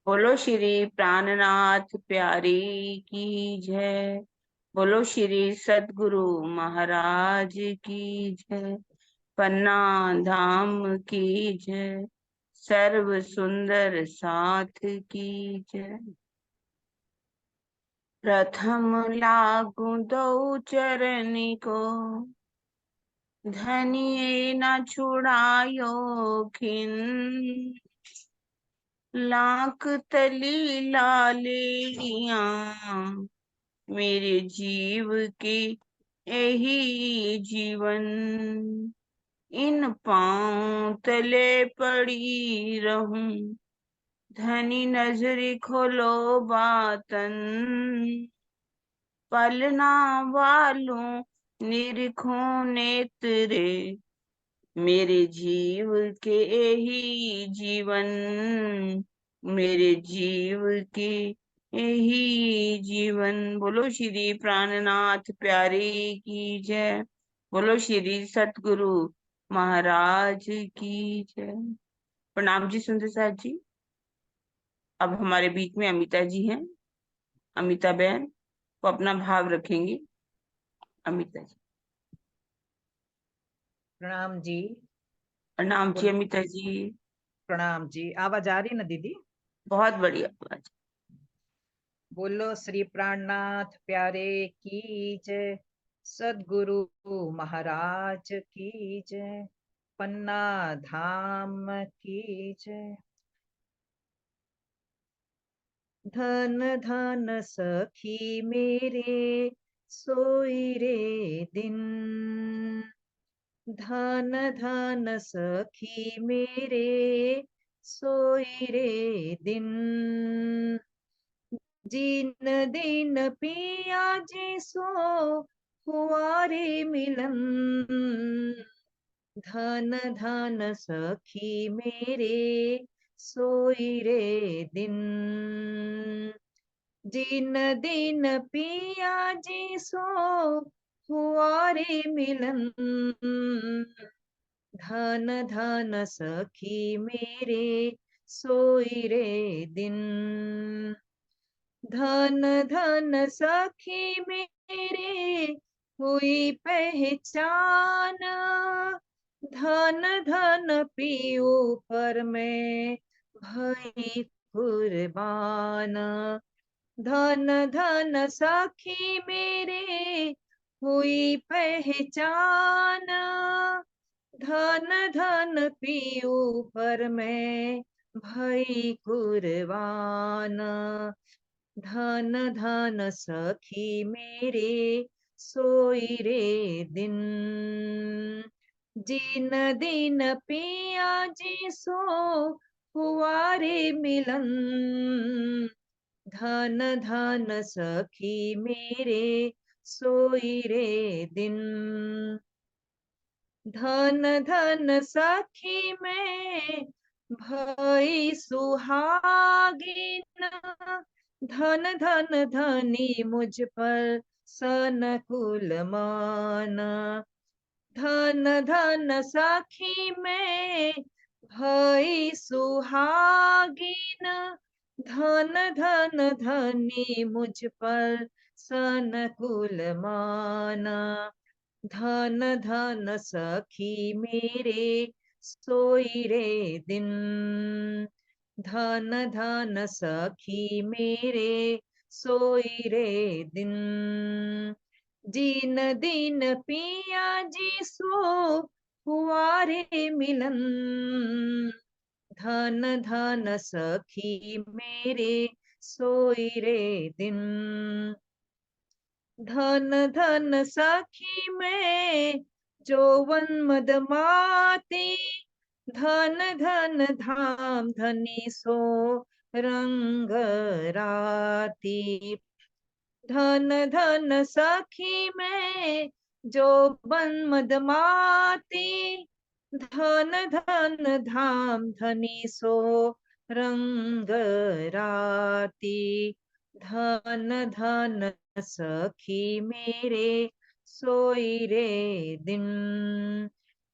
बोलो श्री प्राणनाथ प्यारी की जय। बोलो श्री सद्गुरु महाराज की जय। पन्ना धाम की जय। सर्व सुंदर साथ की जय। प्रथम लागू दो चरनी को, धनिये न छुड़ायो खिन। लाख तली लालेलियां मेरे जीव के यही जीवन। इन पांव तले पड़ी रहूं, धनी नजरी खोलो बातन। पलना वालों निरखो नेत्रे, मेरे जीव के यही जीवन। मेरे जीव के यही जीवन। बोलो श्री प्राणनाथ प्यारे की जय। बोलो श्री सतगुरु महाराज की जय। प्रणाम जी सुंदर साथ जी। अब हमारे बीच में अमिता जी हैं। अमिता बहन वो अपना भाव रखेंगी। अमिता जी। प्रणाम जी। प्रणाम जी बोल अमिता जी। प्रणाम जी। आवाज आ रही ना दीदी? बहुत बढ़िया आवाज। बोलो श्री प्राणनाथ प्यारे की जय। सदगुरु महाराज की जय। पन्ना धाम की जय। धन धन सखी मेरे सोई रे दिन। धन धन सखी मेरे सोई रे दिन। जिन दिन पिया जी सो हुआ रे मिलन। धन धन सखी मेरे सोई रे दिन। जिन दिन पिया जी सो हुआ रे मिलन। धन धन सखी मेरे सोई रे दिन। धन धन सखी मेरे हुई पहचान। धन धन पियो पर मैं भई कुर्बान। धन धन सखी मेरे हुई पहचान। धन धन पियो पर मैं भई कुर्बान। धन धन सखी मेरे सोई रे दिन। जिन दिन पिया जी सो हुआ रे मिलन। धन धन सखी मेरे सोई रे दिन। धन धन सखी में भई सुहागिन। धन धन धनी मुझ पर सन कुल मान। धन धन सखी में भई सुहागिन। धन धन धनी मुझ पर सन कुल मान। धन धन सखी मेरे सोई रे दिन। धन धन सखी मेरे सोई रे दिन। जिन दिन पिया जी सो हुआ रे मिलन। धन धन सखी मेरे सोई रे दिन। धन धन सखी में जौवन मदमाती। धन धन धाम धनी सो रंग राती। धन धन सखी में जौवन मदमाती। धन धन धाम धनी सो रंग राती। धन धन सखी मेरे सोई रे दिन।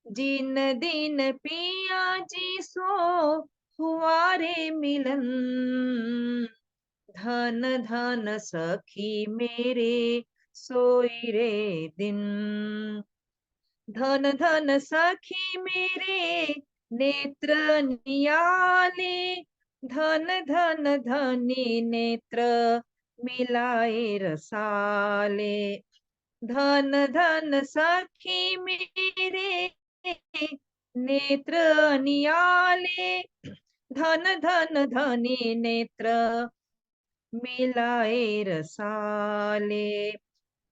जिन दिन पिया जी सो हुआ रे मिलन। धन धन सखी मेरे सोई रे दिन। धन धन सखी मेरे नेत्र नियाले। धन धन धनी नेत्र मिलाए रसाले। धन धन सखी मेरे नेत्र नियाले। धन धन धनी नेत्र मिलाए रसाले।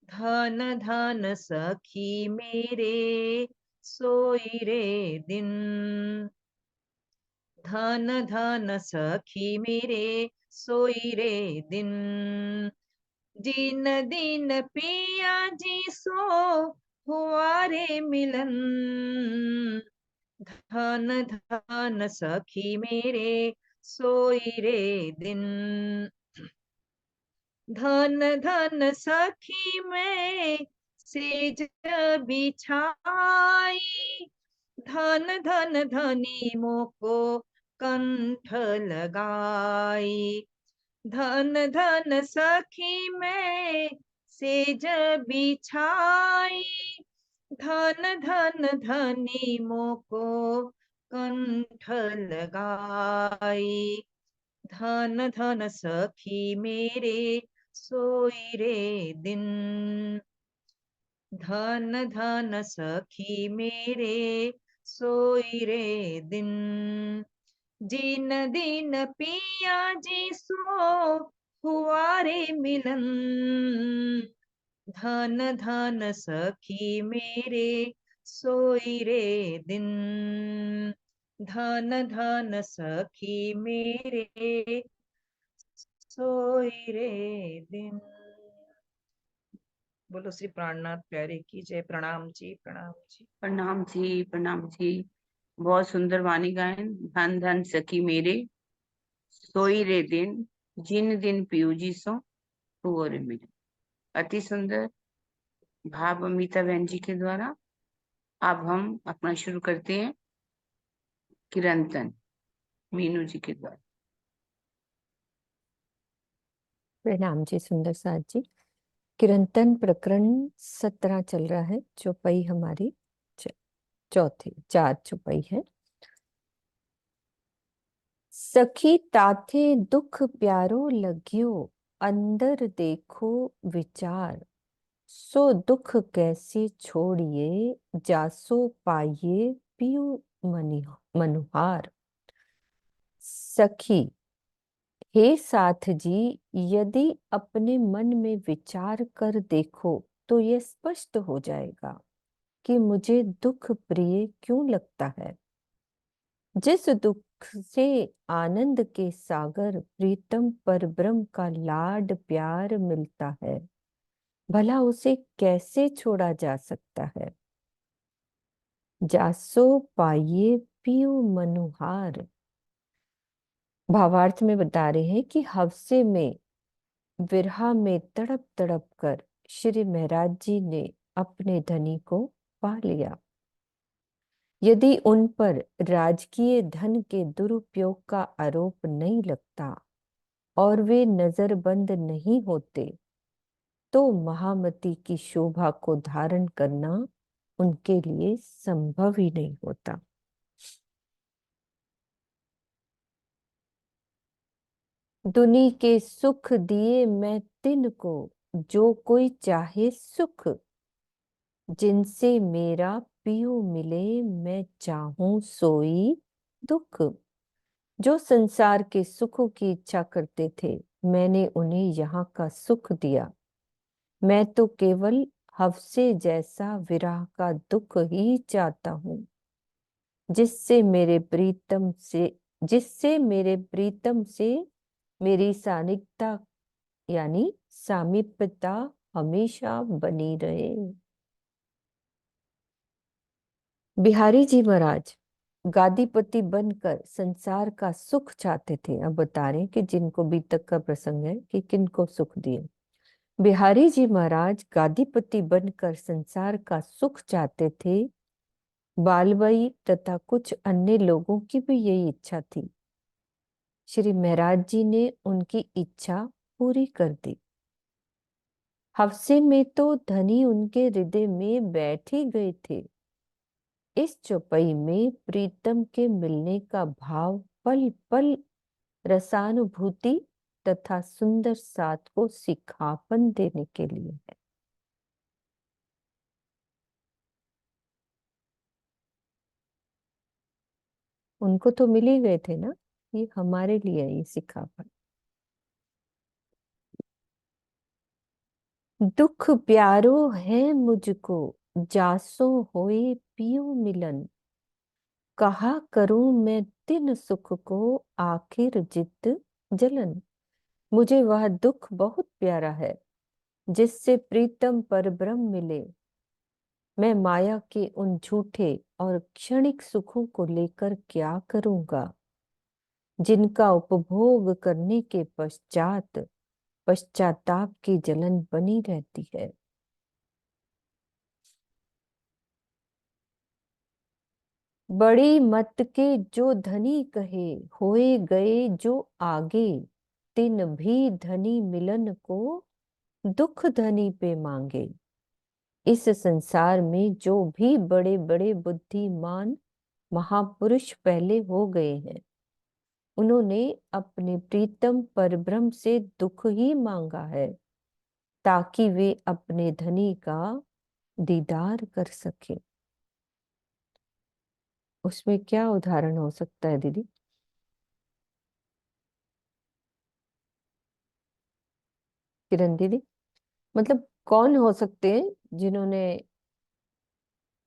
धन धन सखी मेरे सोई रे दिन। धन धन सखी मेरे सोई रे दिन। दिन दिन पिया जी सो हुआ रे मिलन। धन धन सखी मेरे सोई रे दिन। धन धन सखी मैं सेज बिछाई। धन धन धनी मोको कंठ लगाई। धन धन सखी मैं सेज बिछाई। धन धन धनी मोको कंठ लगाई। धन धन सखी मेरे सोई रे दिन। धन धन सखी मेरे सोई रे दिन। जिन दिन पिया जी सो हुआ रे मिलन। धन धन सखी मेरे सोई रे दिन। धन धन सखी मेरे सोई रे दिन। बोलो श्री प्राणनाथ प्यारे की जय। प्रणाम जी, प्रणाम जी। प्रणाम जी, प्रणाम जी। बहुत सुंदर वाणी गायन। धन धन सखी मेरे सोई रे दिन, जिन दिन पियू जी सो हुओ रे मिलन। अति सुंदर भाव अमिता बहन जी के द्वारा। अब हम अपना शुरू करते हैं किरंतन मीनू जी के द्वारा। प्रणाम जी सुंदर साथ जी। किरंतन प्रकरण 17 चल रहा है। चौपाई हमारी चौथी 4 चौपाई है। सखी ताथे दुख प्यारो लग्यो, अंदर देखो विचार। सो दुख कैसे छोड़िए, जासो पाइए पियू मनुहार। सखी, हे साथ जी, यदि अपने मन में विचार कर देखो तो यह स्पष्ट हो जाएगा कि मुझे दुख प्रिय क्यों लगता है। जिस दुख से आनंद के सागर प्रीतम परब्रह्म का लाड प्यार मिलता है, भला उसे कैसे छोड़ा जा सकता है। जासो पाइये पियू मनुहार। भावार्थ में बता रहे हैं कि हवसे में विरहा में तड़प तड़प कर श्री महाराज जी ने अपने धनी को पा लिया। यदि उन पर राजकीय धन के दुरुपयोग का आरोप नहीं लगता और वे नजरबंद नहीं होते तो महामती की शोभा को धारण करना उनके लिए संभव ही नहीं होता। दुनी के सुख दिए मैं तिन को, जो कोई चाहे सुख। जिनसे मेरा पियो मिले मैं चाहूं सोई दुख। जो संसार के सुखों की इच्छा करते थे, मैंने उन्हें यहाँ का सुख दिया। मैं तो केवल हवसे जैसा विरह का दुख ही चाहता हूँ, जिससे मेरे प्रीतम से मेरी सानिध्यता यानी सामीप्यता हमेशा बनी रहे। बिहारी जी महाराज गादीपति बनकर संसार का सुख चाहते थे। अब बता रहे हैं कि जिनको भी तक का प्रसंग है कि किनको सुख दिए। बिहारी जी महाराज गादीपति बनकर संसार का सुख चाहते थे। बालबाई तथा कुछ अन्य लोगों की भी यही इच्छा थी, श्री महाराज जी ने उनकी इच्छा पूरी कर दी। हफ्से में तो धनी उनके हृदय में बैठ ही गए थे। इस चौपाई में प्रीतम के मिलने का भाव पल पल रसानुभूति तथा सुंदर साथ को सिखापन देने के लिए है। उनको तो मिल ही गए थे ना, ये हमारे लिए है ये सिखापन। दुख प्यारो है मुझको, जासो होए पियो मिलन। कहा करूं मैं तिन सुख को, आखिर जित जलन। मुझे वह दुख बहुत प्यारा है जिससे प्रीतम पर ब्रह्म मिले। मैं माया के उन झूठे और क्षणिक सुखों को लेकर क्या करूंगा, जिनका उपभोग करने के पश्चात पश्चाताप की जलन बनी रहती है। बड़ी मत के जो धनी कहे, होए गए जो आगे। तिन भी धनी मिलन को, दुख धनी पे मांगे। इस संसार में जो भी बड़े बड़े बुद्धिमान महापुरुष पहले हो गए हैं, उन्होंने अपने प्रीतम परब्रह्म से दुख ही मांगा है ताकि वे अपने धनी का दीदार कर सके। उसमें क्या उदाहरण हो सकता है दीदी? किरण दीदी, मतलब कौन हो सकते हैं जिन्होंने,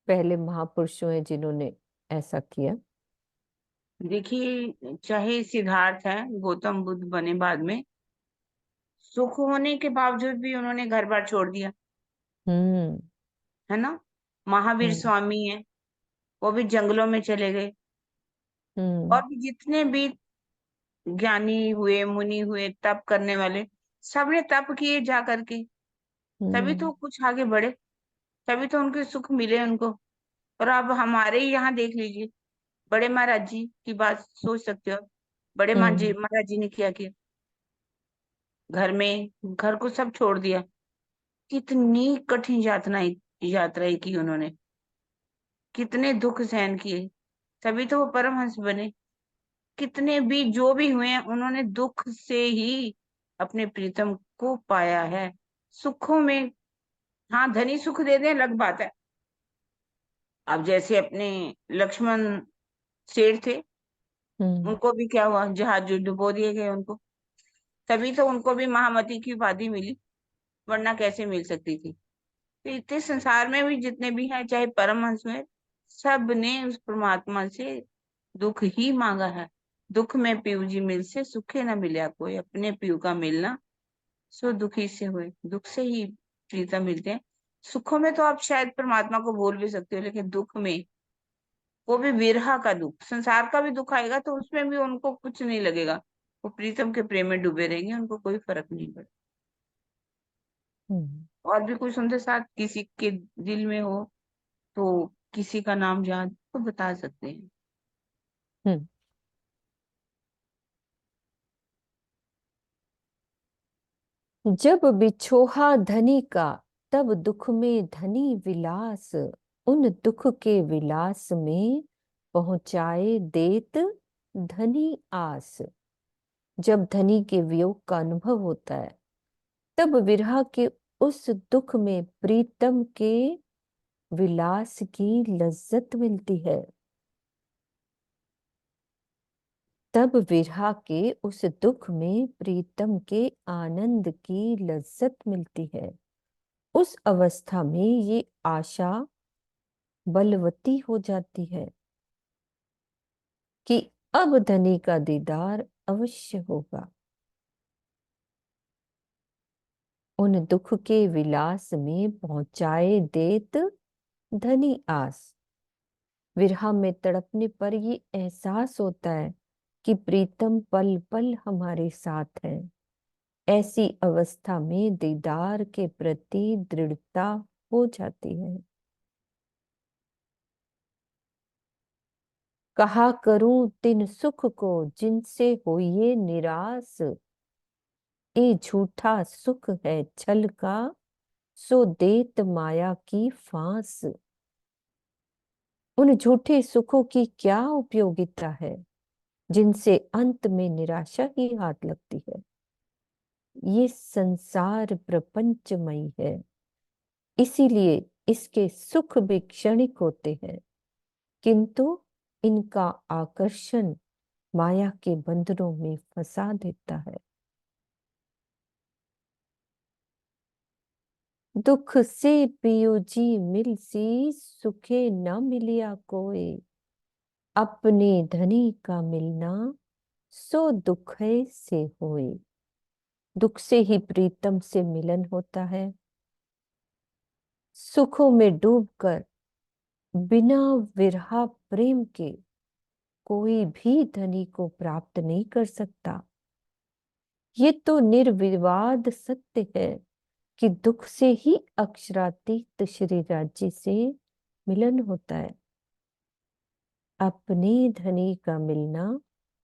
पहले महापुरुषों हैं जिन्होंने ऐसा किया? देखिए, चाहे सिद्धार्थ है, गौतम बुद्ध बने बाद में, सुख होने के बावजूद भी उन्होंने घर बार छोड़ दिया, हम्म। है ना। महावीर हम्म। स्वामी है, वो भी जंगलों में चले गए। हम्म। और भी जितने भी ज्ञानी हुए, मुनि हुए, तप करने वाले, सबने तप किए जा करके, तभी तो हम्म। कुछ आगे बढ़े, तभी तो उनके सुख मिले उनको। और अब हमारे ही यहाँ देख लीजिए, बड़े महाराज जी की बात सोच सकते हो। बड़े हम्म। महाराज जी ने क्या किया, घर में, घर को सब छोड़ दिया। कितनी कठिन यातनाएं यात्राएं की उन्होंने, कितने दुख सहन किए, तभी तो वो परमहंस बने। कितने भी जो भी हुए हैं, उन्होंने दुख से ही अपने प्रीतम को पाया है। सुखों में, हाँ, धनी सुख दे दे अलग बात है। अब जैसे अपने लक्ष्मण शेर थे, हम्म। उनको भी क्या हुआ, जहाज जो डुबो दिए गए उनको, तभी तो उनको भी महामती की उपाधि मिली, वरना कैसे मिल सकती थी। तो इतने संसार में भी जितने भी हैं, चाहे परमहंस में, सब ने उस परमात्मा से दुख ही मांगा है। दुख में पीऊ जी मिल से सुखे न मिला कोई, अपने पीऊ का मिलना सो दुखी से हुए। दुख से ही प्रीतम मिलते हैं। सुखों में तो आप शायद परमात्मा को भूल भी सकते हो, लेकिन दुख में, वो भी विरह का दुख, संसार का भी दुख आएगा तो उसमें भी उनको कुछ नहीं लगेगा। वो प्रीतम के प्रेम में डूबे रहेंगे, उनको कोई फर्क नहीं पड़ेगा। हम्म। और भी कोई सुंदर साथ किसी के दिल में हो तो, किसी का नाम याद तो बता सकते हैं। हम्म। जब बिछोहा धनी का, तब दुख में धनी विलास। उन दुख के विलास में पहुंचाए देत धनी आस। जब धनी के वियोग का अनुभव होता है, तब विरह के उस दुख में प्रीतम के विलास की लज्जत मिलती है। तब विरह के उस दुख में प्रीतम के आनंद की लज्जत मिलती है। उस अवस्था में ये आशा बलवती हो जाती है कि अब धनी का दीदार अवश्य होगा। उन दुख के विलास में पहुंचाए देत धनी आस। विरह में तड़पने पर ये एहसास होता है कि प्रीतम पल पल हमारे साथ है। ऐसी अवस्था में दीदार के प्रति दृढ़ता हो जाती है। कहा करूं तिन सुख को जिनसे होइए निराश। ये झूठा सुख है छल का, सो देत माया की फांस। उन झूठे सुखों की क्या उपयोगिता है, जिनसे अंत में निराशा ही हाथ लगती है। ये संसार प्रपंचमयी है, इसीलिए इसके सुख भी क्षणिक होते हैं, किंतु इनका आकर्षण माया के बंधनों में फंसा देता है। दुख से पियो जी मिलसी, सुखे न मिलिया कोई। अपने धनी का मिलना, सो दुख से होए। दुख से ही प्रीतम से मिलन होता है। सुखों में डूबकर बिना विरहा प्रेम के कोई भी धनी को प्राप्त नहीं कर सकता। ये तो निर्विवाद सत्य है कि दुख से ही अक्षरातीत श्री राज्य से मिलन होता है। अपने धनी का मिलना,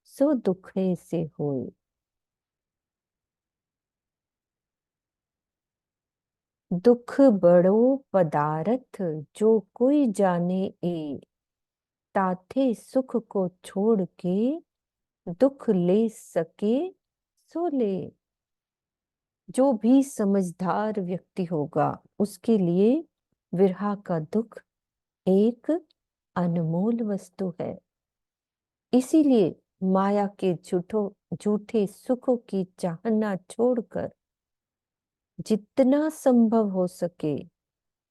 सो दुख से होए। दुख बड़ो पदारथ, जो कोई जाने ए। ताथे सुख को छोड़ के, दुख ले सके सो ले। जो भी समझदार व्यक्ति होगा, उसके लिए विरह का दुख एक अनमोल वस्तु है। इसीलिए माया के झूठे सुखों की चाहना छोड़कर जितना संभव हो सके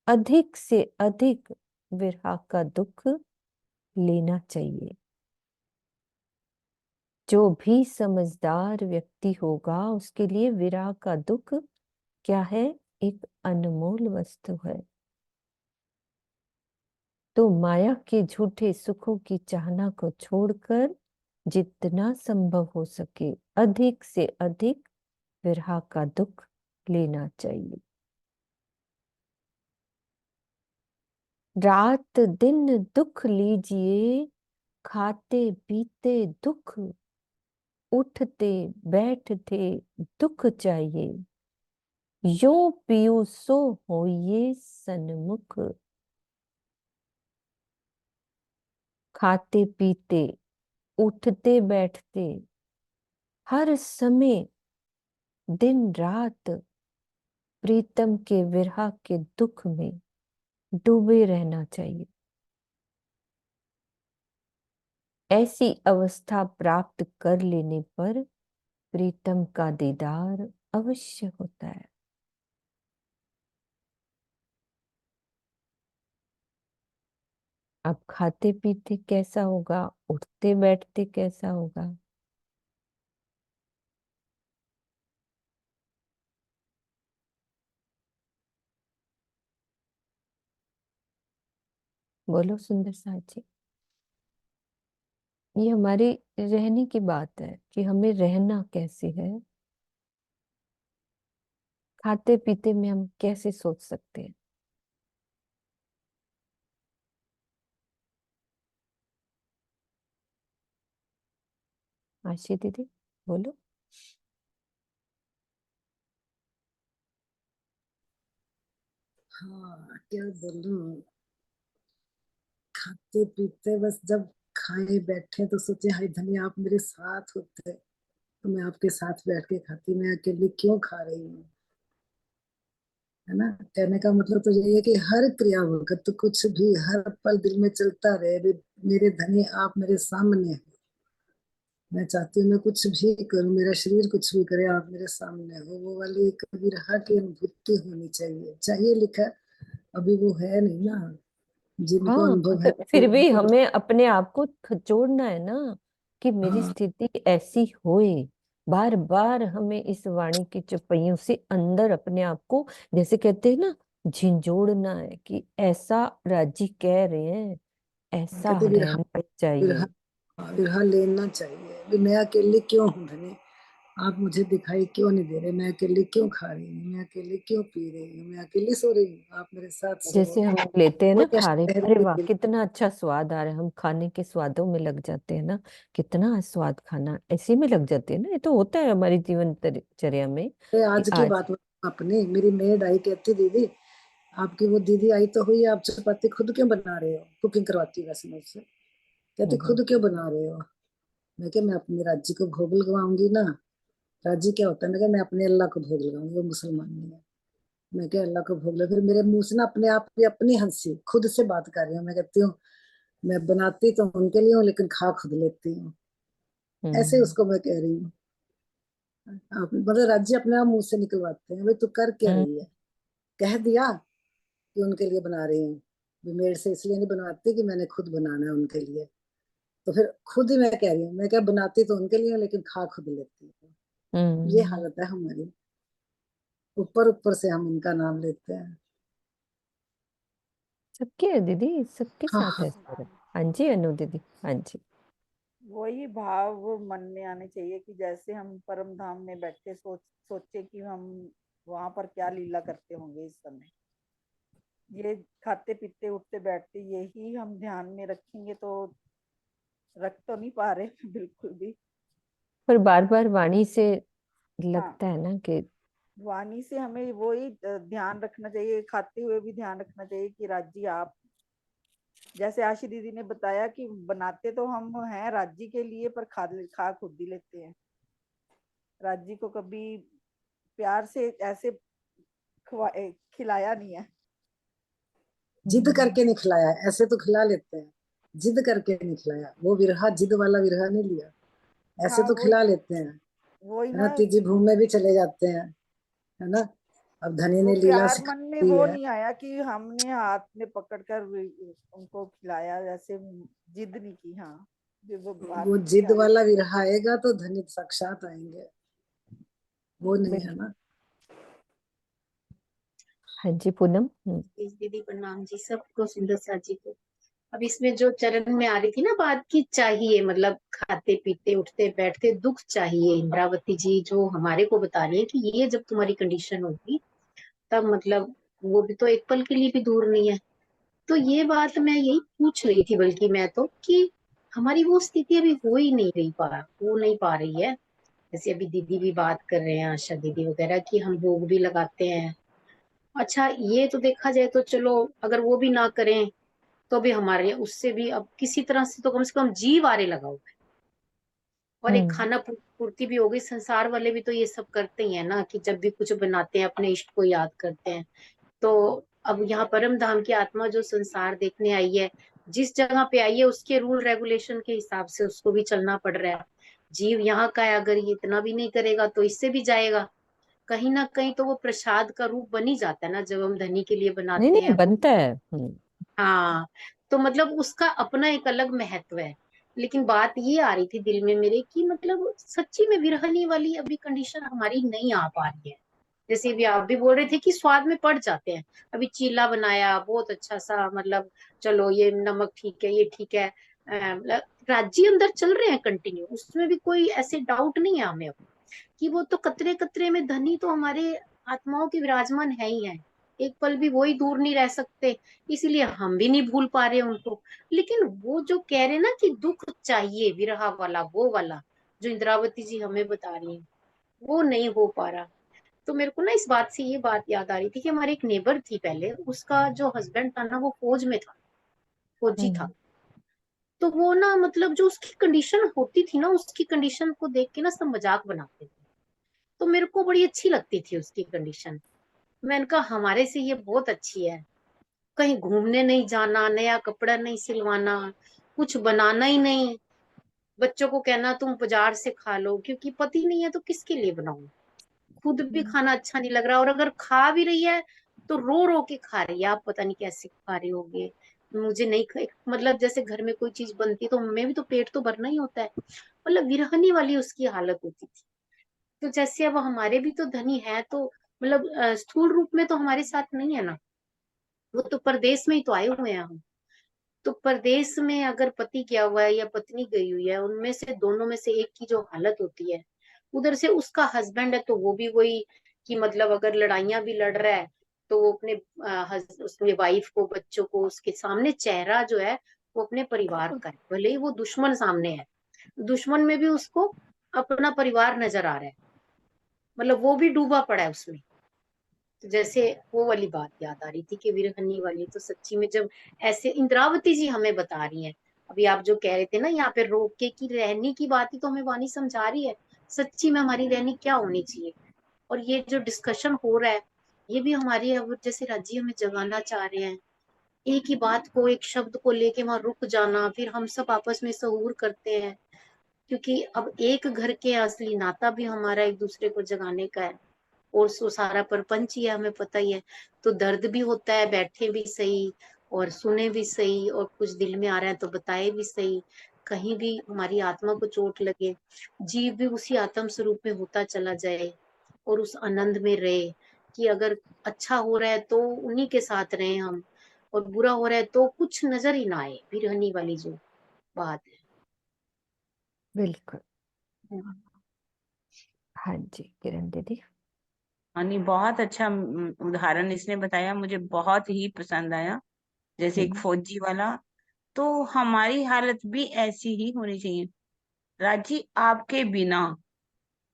अधिक से अधिक विरह का दुख लेना चाहिए। जो भी समझदार व्यक्ति होगा, उसके लिए विरह का दुख क्या है? एक अनमोल वस्तु है। तो माया के झूठे सुखों की चाहना को छोड़कर जितना संभव हो सके अधिक से अधिक विरह का दुख लेना चाहिए। रात दिन दुख लीजिए, खाते पीते दुख, उठते बैठते दुख चाहिए। यो पियो सो होइए सन्मुख। खाते पीते उठते बैठते हर समय दिन रात प्रीतम के विरह के दुख में डूबे रहना चाहिए। ऐसी अवस्था प्राप्त कर लेने पर प्रीतम का दीदार अवश्य होता है। अब खाते पीते कैसा होगा, उठते बैठते कैसा होगा? बोलो सुंदर साथ जी। ये हमारी रहने की बात है कि हमें रहना कैसे है। खाते पीते में हम कैसे सोच सकते हैं? आशी दीदी बोलो। हाँ, क्या बोलूं। खाते पीते बस जब खाए बैठे तो सोचे हाय धनी आप मेरे साथ होते तो मैं आपके साथ बैठ के खाती, मैं अकेली क्यों खा रही हूँ। है ना। कहने का मतलब तो यही है कि हर क्रिया वक्त तो कुछ भी हर पल दिल में चलता रहे भी मेरे धनी आप मेरे सामने हो। मैं चाहती हूँ मैं कुछ भी करूँ, मेरा शरीर कुछ भी करे, आप मेरे सामने हो। वो वाली एक विरह की अनुभूति होनी चाहिए। चाहिए लिखा है, अभी वो है नहीं ना। जिनको हाँ, अनुभव है फिर भी उनको। हमें अपने आप को खचोड़ना है ना कि मेरी हाँ, स्थिति ऐसी होए। बार बार हमें इस वाणी की चौपाइयों से अंदर अपने आप को, जैसे कहते हैं ना, झिंझोड़ना है कि ऐसा राजी कह रहे हैं, ऐसा कहते विरहा रहना विरहा चाहिए। हाँ, विरहा लेना चाहिए भी मैं अकेले क्यों हूँ धनी। आप मुझे दिखाई क्यों नहीं दे रहे, मैं अकेली क्यों खा रही हूँ, मैं अकेली क्यों पी रही हूँ, मैं अकेली सो रही हूँ, आप मेरे साथ सो। जैसे हम लेते हैं ना कोई खा रहे, कष्ट अरे है वाह नहीं। कितना अच्छा स्वाद आ रहा है, हम खाने के स्वादों में लग जाते हैं ना। कितना स्वाद, खाना ऐसे में लग जाते हैं ना। ये तो होता है हमारी जीवन चर्या में अरे कि आज की आज। बात अपनी, मेरी मेड आई, कहती दीदी आपकी वो दीदी आई तो हुई, आप चपाती खुद क्यों बना रहे हो, कुकिंग करवाती वैसे मुझसे। कहती हम्म। खुद क्यों बना रहे हो। मैं क्या, मैं अपनी राज्य को भोग लगाऊंगी ना। राज्य क्या होता है, मैं क्या, मैं अपने अल्लाह को भोग लगाऊंगी, वो मुसलमान नहीं है। मैं क्या अल्लाह को भोग लगा, फिर मेरे मुंह से ना अपने आप ही अपनी हंसी, खुद से बात कर रही हूँ। मैं कहती हूँ मैं बनाती तो उनके लिए हूँ लेकिन खा खुद लेती हूँ। ऐसे हम्म। उसको मैं कह रही हूँ। आप मतलब राज्य अपने आप मुंह से निकलवाते हैं, भाई तू कर क्या हम्म। रही है। कह दिया कि उनके लिए बना रही हूँ, मेरे से इसलिए नहीं बनवाती कि मैंने खुद बनाना है उनके लिए। तो फिर खुद ही मैं कह रही हूँ, मैं क्या बनाती तो उनके लिए हूँ लेकिन खा खुद लेती हूँ। ये हम्म। हालत है हमारी, ऊपर ऊपर से हम उनका नाम लेते हैं। सबके है दीदी, सबके हाँ साथ हाँ। ऐसा है। हाँ जी अनु दीदी, हाँ जी। वही भाव वो मन में आने चाहिए कि जैसे हम परम धाम में बैठे सोचे कि हम वहां पर क्या लीला करते होंगे इस समय। ये खाते पीते उठते बैठते यही हम ध्यान में रखेंगे तो रख तो नहीं पा रहे बिल्कुल भी। पर बार बार वाणी से हाँ, लगता है ना कि वाणी से हमें वही ध्यान रखना चाहिए, खाते हुए भी ध्यान रखना चाहिए कि राजी आप, जैसे आशी दीदी ने बताया कि बनाते तो हम हैं राज्य के लिए पर खा खुद ही लेते हैं। राज्य को कभी प्यार से ऐसे खिलाया नहीं है। जिद हम्म। करके नहीं खिलाया, ऐसे तो खिला लेते हैं। जिद करके नहीं खिलाया, वो विरहा जिद वाला विरहा नहीं लिया। ऐसे हाँ, तो खिला लेते हैं, वही है ना। ना, तीजी भूमि में भी चले जाते हैं, है ना। अब धनी वो ने लीला प्यार मन में सिखाई वो है। नहीं आया कि हमने हाथ में पकड़ कर उनको खिलाया, जैसे जिद नहीं की। हाँ, जो वो बात वो नहीं जिद आई। वाला विरहा आएगा तो धनी साक्षात आएंगे, वो नहीं है बिल्कुल। ना। हाँ जी पूनम। दीदी प्रणाम जी, सबको सुंदर सा जी को। अब इसमें जो चरण में आ रही थी ना बात की, चाहिए मतलब खाते पीते उठते बैठते दुख चाहिए, इंद्रावती जी जो हमारे को बता रही है कि ये जब तुम्हारी कंडीशन होगी तब मतलब वो भी तो एक पल के लिए भी दूर नहीं है। तो ये बात मैं यही पूछ रही थी, बल्कि मैं तो कि हमारी वो स्थिति अभी हो नहीं पा रही है। जैसे अभी दीदी भी बात कर रहे हैं, आशा दीदी वगैरह, कि हम भोग भी लगाते हैं। अच्छा, ये तो देखा जाए तो चलो, अगर वो भी ना करें तो भी हमारे उससे भी अब किसी तरह से कम जीव आरे लगाओ, और एक हम्म। खाना पूर्ति भी हो गई। संसार वाले भी तो ये सब करते ही है ना, कि जब भी कुछ बनाते हैं अपने इष्ट को याद करते हैं। तो अब यहाँ परम धाम की आत्मा जो संसार देखने आई है, जिस जगह पे आई है उसके रूल रेगुलेशन के हिसाब से उसको भी चलना पड़ रहा है। जीव यहाँ का है, अगर ये इतना भी नहीं करेगा तो इससे भी जाएगा कहीं ना कहीं। तो वो प्रसाद का रूप बन ही जाता है ना, जब हम धनी के लिए नहीं बनाते नहीं हैं वो। बनता है। हाँ, तो मतलब उसका अपना एक अलग महत्व है। लेकिन बात ये आ रही थी दिल में मेरे कि मतलब सच्ची में विरहनी वाली अभी कंडीशन हमारी नहीं आ पा रही है। जैसे भी आप भी बोल रहे थे कि स्वाद में पड़ जाते हैं। अभी चीला बनाया बहुत अच्छा सा, मतलब चलो ये नमक ठीक है, ये ठीक है, मतलब राज्य अंदर चल रहे हैं कंटिन्यू, उसमें भी कोई ऐसे डाउट नहीं है हमें अब, कि वो तो कतरे कतरे में धनी तो हमारे आत्माओं के विराजमान है ही है। एक पल भी वही दूर नहीं रह सकते, इसीलिए हम भी नहीं भूल पा रहे उनको। लेकिन वो जो कह रहे ना कि दुख चाहिए विरहा वाला, वो वाला जो इंद्रावती जी हमें बता रही है, वो नहीं हो पा रहा। तो मेरे को ना इस बात से ये बात याद आ रही थी कि हमारे एक नेबर थी पहले, उसका जो हस्बैंड था ना वो फौज में था, फौजी था। हम्म। तो वो ना मतलब जो उसकी कंडीशन होती थी ना, उसकी कंडीशन को देख के ना सब मजाक बनाते थे। तो मेरे को बड़ी अच्छी लगती थी उसकी कंडीशन। मैंने कहा हमारे से ये बहुत अच्छी है, कहीं घूमने नहीं जाना, नया कपड़ा नहीं सिलवाना, कुछ बनाना ही नहीं, बच्चों को कहना तुम बाजार से खा लो, क्योंकि पति नहीं है तो किसके लिए बनाऊं, खुद भी हम्म। खाना अच्छा नहीं लग रहा, और अगर खा भी रही है तो रो रो के खा रही है। आप पता नहीं कैसे खा रहे होगे, मुझे नहीं मतलब जैसे घर में कोई चीज बनती तो हमें भी तो पेट तो भरना ही होता है। मतलब विरहनी वाली उसकी हालत होती थी। तो जैसे अब हमारे भी तो धनी है, तो मतलब स्थूल रूप में तो हमारे साथ नहीं है ना, वो तो परदेश में ही तो आए हुए हैं हम। तो परदेश में अगर पति गया हुआ है या पत्नी गई हुई है, उनमें से दोनों में से एक की जो हालत होती है, उधर से उसका हस्बैंड है तो वो भी वही, कि मतलब अगर लड़ाइयां भी लड़ रहा है तो वो अपने उसके वाइफ को, बच्चों को, उसके सामने चेहरा जो है वो अपने परिवार का है, भले ही वो दुश्मन सामने है, दुश्मन में भी उसको अपना परिवार नजर आ रहा है, मतलब वो भी डूबा पड़ा है उसमें। तो जैसे वो वाली बात याद आ रही थी कि विरहनी वाली, तो सच्ची में जब ऐसे इंद्रावती जी हमें बता रही हैं, अभी आप जो कह रहे थे ना यहाँ पे रोक के कि रहने की बात ही तो हमें वाणी समझा रही है, सच्ची में हमारी रहनी क्या होनी चाहिए। और ये जो डिस्कशन हो रहा है, ये भी हमारी, अब जैसे राज्य हमें जगाना चाह रहे हैं, एक ही बात को, एक शब्द को लेके वहां रुक जाना, फिर हम सब आपस में सहूर करते हैं, क्योंकि अब एक घर के असली नाता भी हमारा एक दूसरे को जगाने का है, और सो सारा परपंच ही है, हमें पता ही है। तो दर्द भी होता है, बैठे भी सही और सुने भी सही, और कुछ दिल में आ रहा है तो बताए भी सही, कहीं भी हमारी आत्मा को चोट लगे, जीव भी उसी आत्म स्वरूप में होता चला जाए और उस आनंद में रहे, कि अगर अच्छा हो रहा है तो उन्हीं के साथ रहे हम, और बुरा हो रहा है तो कुछ नजर ही ना आए, बिरहनी वाली जो बात बिल्कुल। है। हाँ जी किरण दीदी। हाँ नहीं, बहुत अच्छा उदाहरण इसने बताया, मुझे बहुत ही पसंद आया। जैसे एक हम्म, फौजी वाला, तो हमारी हालत भी ऐसी ही होनी चाहिए। राजी, आपके बिना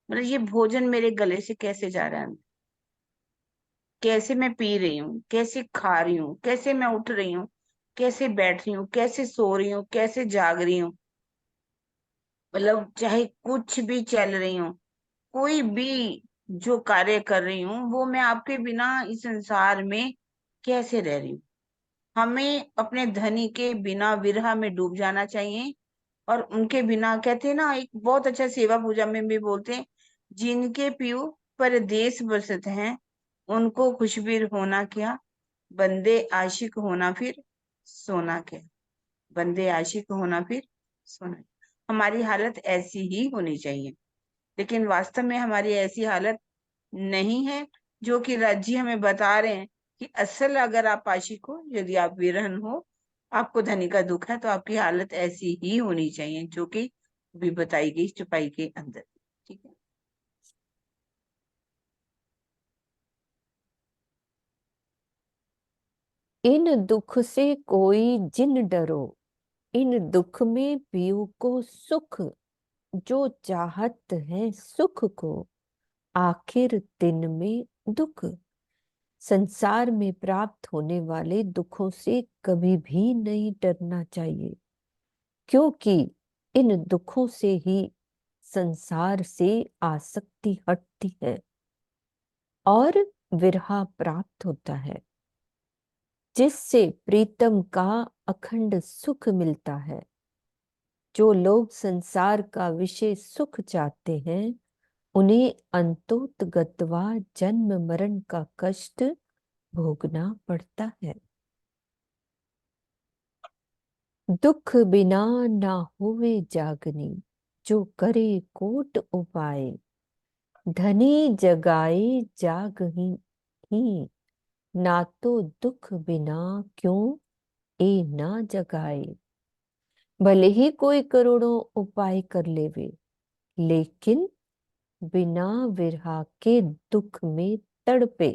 मतलब ये भोजन मेरे गले से कैसे जा रहा है, कैसे मैं पी रही हूँ, कैसे खा रही हूँ, कैसे मैं उठ रही हूँ, कैसे बैठ रही हूँ, कैसे सो रही हूँ, कैसे जाग रही हूँ, मतलब चाहे कुछ भी चल रही हूँ, कोई भी जो कार्य कर रही हूँ, वो मैं आपके बिना इस संसार में कैसे रह रही हूँ। हमें अपने धनी के बिना विरह में डूब जाना चाहिए। और उनके बिना, कहते हैं ना, एक बहुत अच्छा सेवा पूजा में भी बोलते हैं, जिनके पीयू परदेस बसत हैं, उनको खुशबीर होना क्या, बंदे आशिक होना फिर सोना क्या। बंदे आशिक होना फिर सोना। हमारी हालत ऐसी ही होनी चाहिए, लेकिन वास्तव में हमारी ऐसी हालत नहीं है, जो कि राज्य हमें बता रहे हैं कि असल अगर आप आशिक हो, यदि आप विरहन हो, आपको धनी का दुख है, तो आपकी हालत ऐसी ही होनी चाहिए, जो कि भी बताई गई चुपाई के अंदर। ठीक है। इन दुख से कोई जिन डरो, इन दुख में पियो को सुख, जो चाहत है सुख को, आखिर दिन में दुख। संसार में प्राप्त होने वाले दुखों से कभी भी नहीं डरना चाहिए, क्योंकि इन दुखों से ही संसार से आसक्ति हटती है और विरहा प्राप्त होता है, जिससे प्रीतम का अखंड सुख मिलता है। जो लोग संसार का विषय सुख चाहते हैं, उन्हें अंतोतगत्वा जन्म मरण का कष्ट भोगना पड़ता है। दुख बिना ना होवे जागनी, जो करे कोट उपाय, धनी जगाए ही, ना तो दुख बिना क्यों ए ना जगाए। भले ही कोई करोड़ों उपाय कर लेवे, लेकिन बिना विरहा के दुख में तड़पे।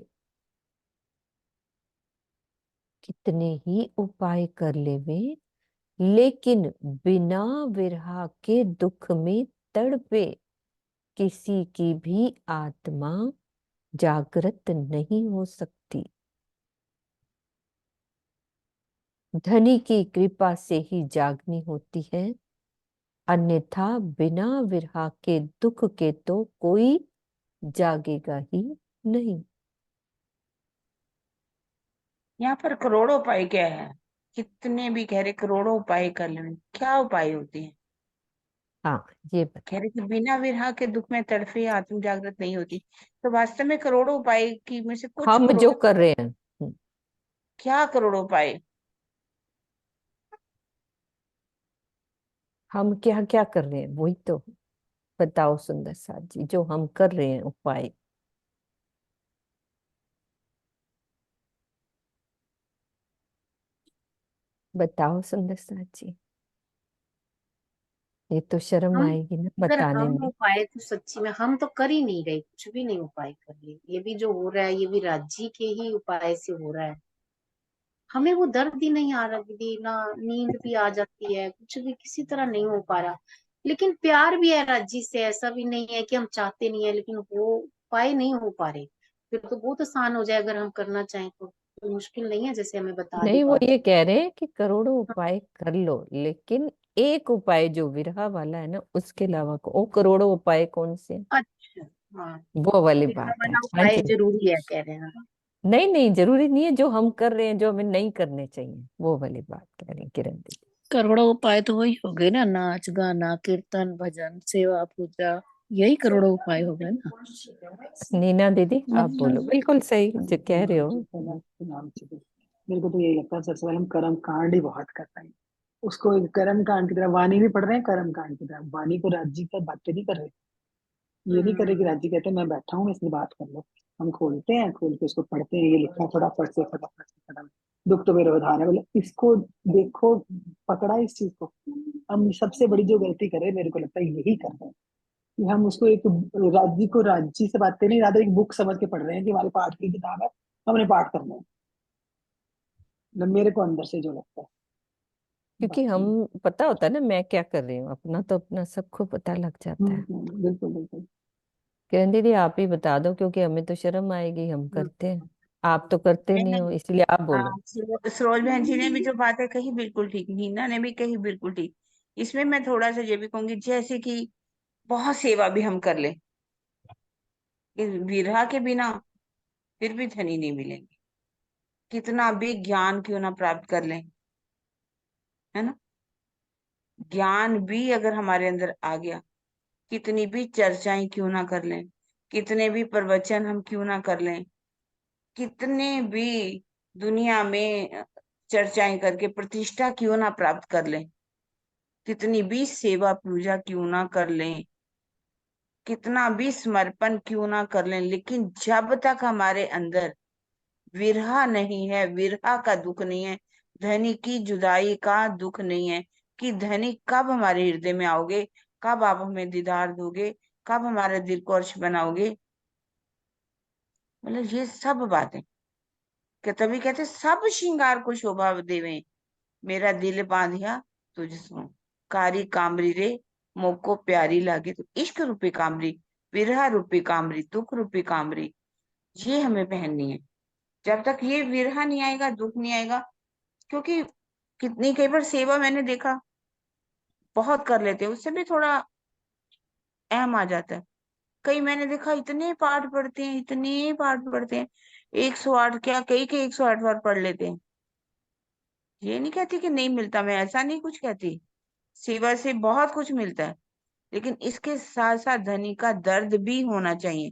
कितने ही उपाय कर लेवे, लेकिन बिना विरहा के दुख में तड़पे किसी की भी आत्मा जागृत नहीं हो सकती। धनी की कृपा से ही जागनी होती है, अन्यथा बिना विरहा के दुख के तो कोई जागेगा ही नहीं। यहाँ पर करोड़ों उपाय क्या है, कितने भी कह रहे करोड़ों उपाय कर लें, क्या उपाय होते हैं। हाँ ये कह बता। रहे कि बिना विरह के दुख में तड़फे आत्म जागृत नहीं होती, तो वास्तव में करोड़ों उपाय की में से कुछ हम जो करोड़ों, कर रहे हैं, क्या करोड़ों उपाय। हम क्या क्या कर रहे हैं वही तो बताओ सुंदर साथ जी, जो हम कर रहे हैं उपाय। बताओ सुंदर साथ जी। ये तो शर्म हम आएगी ना अगर बताने हम में। उपाय तो सच्ची में हम तो कर ही नहीं रहे, कुछ भी नहीं उपाय कर रहे। ये भी जो हो रहा है ये भी राज्य के ही उपाय से हो रहा है। हमें वो दर्द ही नहीं आ रहा दीदी, ना नींद भी आ जाती है, कुछ भी किसी तरह नहीं हो पा रहा। लेकिन प्यार भी है राज्य से, ऐसा भी नहीं है कि हम चाहते नहीं है, लेकिन वो उपाय नहीं हो पा रहे। फिर तो बहुत आसान हो जाए अगर हम करना चाहें तो, कोई मुश्किल नहीं है जैसे हमें बता दी नहीं, वो बात। ये कह रहे हैं कि करोड़ों उपाय कर लो, लेकिन एक उपाय जो विरहा वाला है ना, उसके अलावा वो करोड़ों उपाय कौन से हैं? अच्छा। हाँ। वो वाली बिना बात है। वाला हाँ उपाय जी। जरूरी है कह रहे हैं। नहीं नहीं, जरूरी नहीं है, जो हम कर रहे हैं जो हमें नहीं करने चाहिए, वो वाली बात कह रही हैं किरण दीदी। करोड़ों उपाय तो वही हो गए ना, नाच गाना कीर्तन भजन सेवा पूजा, यही करोड़ों उपाय हो गए ना। नीना दीदी आप बोलो, मतलब बिल्कुल सही जो कह रहे हो। मेरे को तो यही लगता है सबसे पहले हम कर्म कांड ही बहुत करते हैं। उसको एक कर्म कांड की तरह वाणी भी पढ़ रहे हैं, कर्म कांड की तरह वाणी को राज्य की बातें नहीं कर रहे। ये नहीं कर रहे कि राज्य कहते हैं मैं बैठा हूँ इसलिए बात कर लो। हम खोलते हैं, खोल के उसको पढ़ते हैं, ये लिखा है फटाफट से फटाफट से फटाफट। दुख तो मेरे उधार है, बोले इसको देखो, पकड़ा इस चीज को। हम सबसे बड़ी जो गलती करे मेरे को लगता है यही कर रहे हैं कि हम उसको एक राज्य को राज्य से बातें नहीं, ज्यादा एक बुक समझ के पढ़ रहे हैं कि हमारे पाठ की किताब है, हमने पाठ करना है। मतलब मेरे को अंदर से जो लगता है क्योंकि बाकी। हम पता होता है ना मैं क्या कर रही हूँ, अपना तो अपना सबको पता लग जाता है। बिल्कुल बिल्कुल। किरण दीदी आप ही बता दो, क्योंकि हमें तो शर्म आएगी, हम हम्म, करते हैं। आप तो करते नहीं नहीं नहीं, हो, इसलिए आप बोलो। सरोज बहन जी ने भी जो बातें कही बिल्कुल ठीक, नीना ने भी कही बिल्कुल ठीक। इसमें मैं थोड़ा सा ये भी कहूंगी, जैसे कि बहुत सेवा भी हम कर लें, इस विरहा के बिना फिर भी धनी नहीं मिलेंगे। कितना भी ज्ञान क्यों ना प्राप्त कर लें, है ना, ज्ञान भी अगर हमारे अंदर आ गया, कितनी भी चर्चाएं क्यों ना कर लें, कितने भी प्रवचन हम क्यों ना कर लें, कितने भी दुनिया में चर्चाएं करके प्रतिष्ठा क्यों ना प्राप्त कर लें, कितनी भी सेवा पूजा क्यों ना कर लें, कितना भी समर्पण क्यों ना कर लें, लेकिन जब तक हमारे अंदर विरहा नहीं है, विरहा का दुख नहीं है, धनी की जुदाई का दुख नहीं है, कि धनी कब हमारे हृदय में आओगे, कब आप हमें दीदार दोगे, कब हमारे दिल को अर्श बनाओगे, मतलब ये सब बातें कि तभी कहते सब श्रृंगार को शोभा देवे, मेरा दिल बांधिया तुझसो, कारी कामरी रे मोको प्यारी लागे। तो इश्क रूपी कामरी, विरह रूपी कामरी, दुख रूपी कामरी, ये हमें पहननी है। जब तक ये विरह नहीं आएगा, दुख नहीं आएगा, क्योंकि कितनी कई बार सेवा मैंने देखा बहुत कर लेते हैं, उससे भी थोड़ा अहम आ जाता है। कई मैंने देखा इतने पाठ पढ़ते हैं, इतने पाठ पढ़ते हैं, 108 क्या, कई के 108 बार पढ़ लेते हैं। ये नहीं कहती कि नहीं मिलता, मैं ऐसा नहीं कुछ कहती, सेवा से बहुत कुछ मिलता है, लेकिन इसके साथ साथ धनी का दर्द भी होना चाहिए,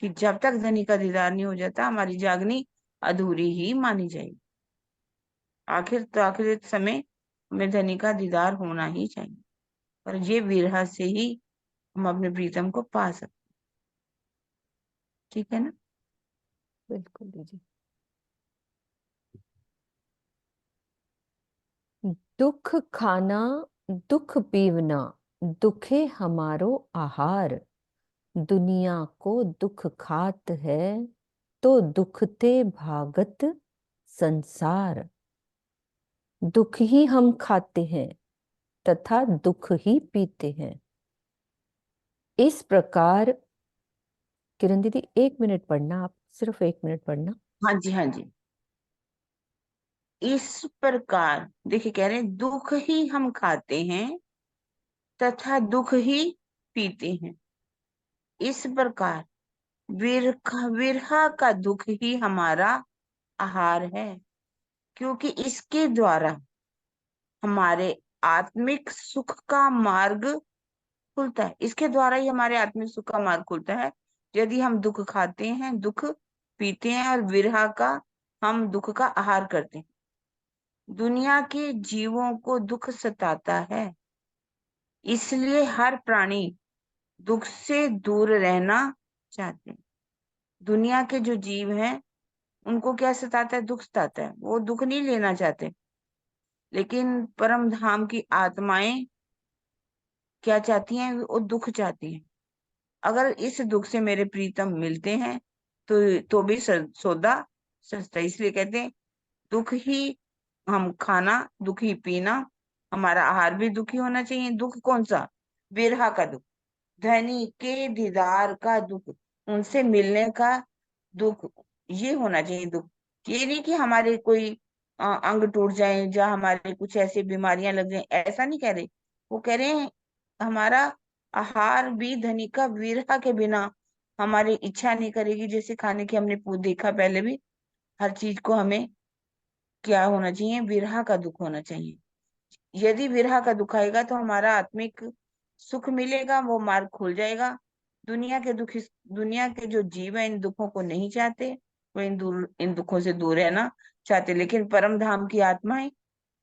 कि जब तक धनी का दीदार नहीं हो जाता हमारी जागनी अधूरी ही मानी जाएगी। आखिर तो आखिर समय में धनी का दीदार होना ही चाहिए, पर ये विरह से ही हम अपने प्रीतम को पा सकते। ठीक है ना। बिल्कुल दीदी। दुख खाना दुख पीवना, दुखे हमारो आहार, दुनिया को दुख खात है, तो दुखते भागत संसार। दुख ही हम खाते हैं तथा दुख ही पीते हैं। इस प्रकार, किरण दीदी 1 मिनट पढ़ना, आप सिर्फ 1 मिनट पढ़ना। हाँ जी, हाँ जी। इस प्रकार देखिए, कह रहे हैं दुख ही हम खाते हैं तथा दुख ही पीते हैं। इस प्रकार विरहा का दुख ही हमारा आहार है, क्योंकि इसके द्वारा हमारे आत्मिक सुख का मार्ग खुलता है, इसके द्वारा ही हमारे आत्मिक सुख का मार्ग खुलता है। यदि हम दुख खाते हैं, दुख पीते हैं और विरहा का हम दुख का आहार करते हैं। दुनिया के जीवों को दुख सताता है, इसलिए हर प्राणी दुख से दूर रहना चाहते हैं। दुनिया के जो जीव हैं उनको क्या सताता है, दुख सताता है, वो दुख नहीं लेना चाहते। लेकिन परम धाम की आत्माएं क्या चाहती हैं? वो दुख चाहती हैं। अगर इस दुख से मेरे प्रीतम मिलते हैं तो भी सौदा सस्ता। इसलिए कहते हैं दुख ही हम खाना, दुख ही पीना, हमारा आहार भी दुखी होना चाहिए। दुख कौन सा? विरह का दुख, धनी के दीदार का दुख, उनसे मिलने का दुख, ये होना चाहिए दुख। ये नहीं कि हमारे कोई अंग टूट जाए या हमारे कुछ ऐसी बीमारियां लग जाए, ऐसा नहीं कह रहे। वो कह रहे हैं हमारा आहार भी धनी का विरह के बिना हमारी इच्छा नहीं करेगी जैसे खाने की। हमने देखा पहले भी, हर चीज को हमें क्या होना चाहिए? विरह का दुख होना चाहिए। यदि विरह का दुख आएगा तो हमारा आत्मिक सुख मिलेगा, वो मार्ग खुल जाएगा। दुनिया के दुख, दुनिया के जो जीव है इन दुखों को नहीं चाहते, वो इन दुखों से दूर रहना चाहते। लेकिन परम धाम की आत्माएं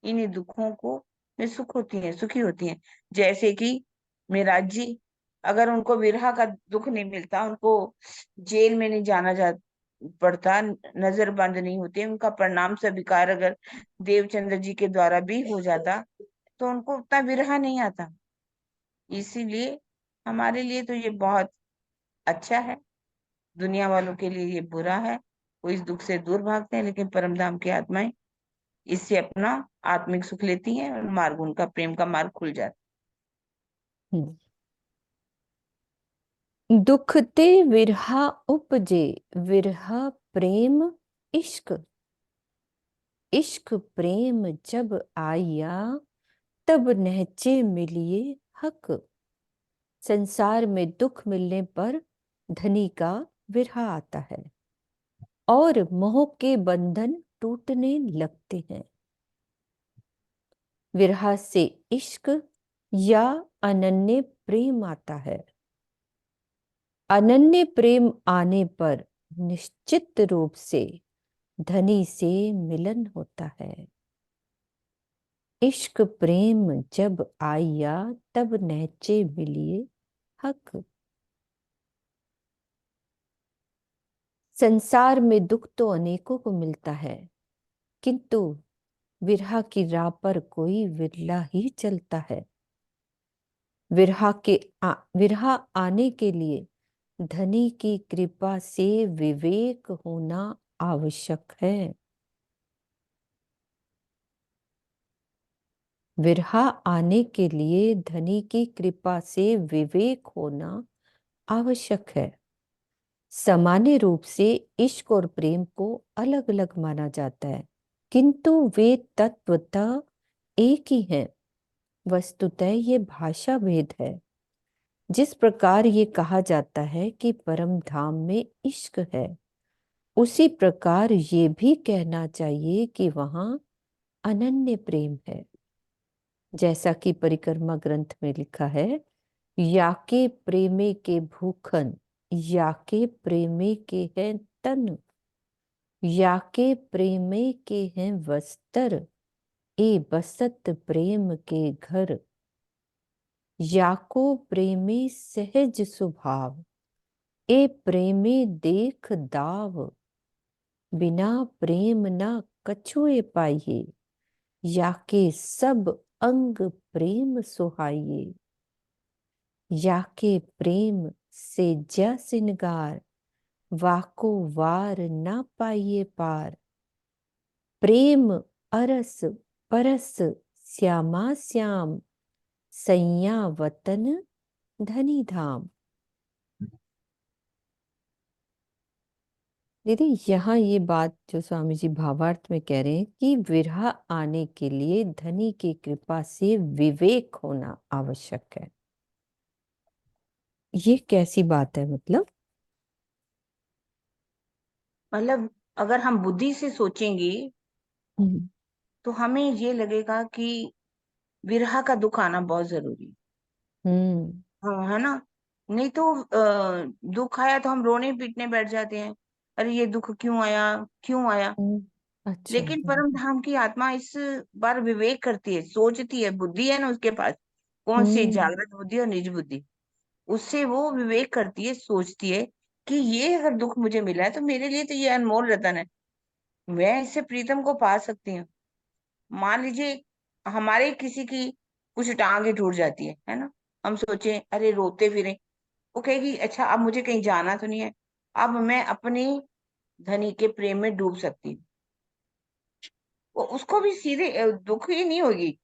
इन्हीं दुखों को में सुख होती हैं, सुखी होती हैं। जैसे कि मेराज जी, अगर उनको विरह का दुख नहीं मिलता, उनको जेल में नहीं जाना पड़ता, नजर बंद नहीं होती, उनका प्रणाम स्वीकार अगर देवचंद्र जी के द्वारा भी हो जाता तो उनको उतना विरह नहीं आता। इसीलिए हमारे लिए तो ये बहुत अच्छा है, दुनिया वालों के लिए ये बुरा है। वो इस दुख से दूर भागते हैं, लेकिन परमधाम की आत्माएं इससे अपना आत्मिक सुख लेती हैं और मार्ग, उनका प्रेम का मार्ग खुल जाता हम्म। दुखते विरहा उपजे, विरह प्रेम इश्क, इश्क प्रेम जब आया, तब नहचे मिलिए हक। संसार में दुख मिलने पर धनी का विरह आता है और मोह के बंधन टूटने लगते हैं। विरह से इश्क या अनन्य प्रेम आता है। अनन्य प्रेम आने पर निश्चित रूप से धनी से मिलन होता है। इश्क प्रेम जब आया, तब नहचे मिलिए हक। संसार में दुख तो अनेकों को मिलता है, किंतु विरह की राह पर कोई विरला ही चलता है। विरह आने के लिए धनी की कृपा से विवेक होना आवश्यक है। विरह आने के लिए धनी की कृपा से विवेक होना आवश्यक है। सामान्य रूप से इश्क और प्रेम को अलग अलग माना जाता है, किंतु वे तत्वतः एक ही हैं। वस्तुतः ये भाषा भेद है। जिस प्रकार ये कहा जाता है कि परम धाम में इश्क है, उसी प्रकार ये भी कहना चाहिए कि वहां अनन्य प्रेम है। जैसा कि परिक्रमा ग्रंथ में लिखा है, याके प्रेमे के भूखन, याके प्रेमे के हैं तन, याके प्रेमे के हैं वस्त्र, ए बसत प्रेम के घर। याको प्रेमी सहज स्वभाव, ए प्रेमी देख दाव। बिना प्रेम न कछुए पाइये, याके सब अंग प्रेम सुहाइये। याके प्रेम से जा सिनगार, वाको वार न पाइये पार। प्रेम अरस परस श्यामा श्याम, सैया वतन धनी धाम। दीदी, यहाँ ये बात जो स्वामी जी भावार्थ में कह रहे हैं कि विरह आने के लिए धनी की कृपा से विवेक होना आवश्यक है, ये कैसी बात है? मतलब अगर हम बुद्धि से सोचेंगे हम्म तो हमें ये लगेगा कि विरह का दुख आना बहुत जरूरी है। हम्म हाँ, है ना? नहीं तो दुख आया तो हम रोने पीटने बैठ जाते हैं, अरे ये दुख क्यों आया, क्यों आया। हम्म, अच्छा। लेकिन परम धाम की आत्मा इस बार विवेक करती है, सोचती है, बुद्धि है ना उसके पास, कौन सी हम्म जागृत बुद्धि और निज बुद्धि। उससे वो विवेक करती है, सोचती है कि ये अगर दुख मुझे मिला है तो मेरे लिए तो ये अनमोल रतन है, मैं इससे प्रीतम को पा सकती हूँ। मान लीजिए हमारे किसी की कुछ टांगे टूट जाती है ना, हम सोचे अरे रोते फिरे, वो कहेगी अच्छा अब मुझे कहीं जाना तो नहीं है, अब मैं अपनी धनी के प्रेम में डूब सकती हूँ। वो उसको भी सीधे दुख ही नहीं होगी,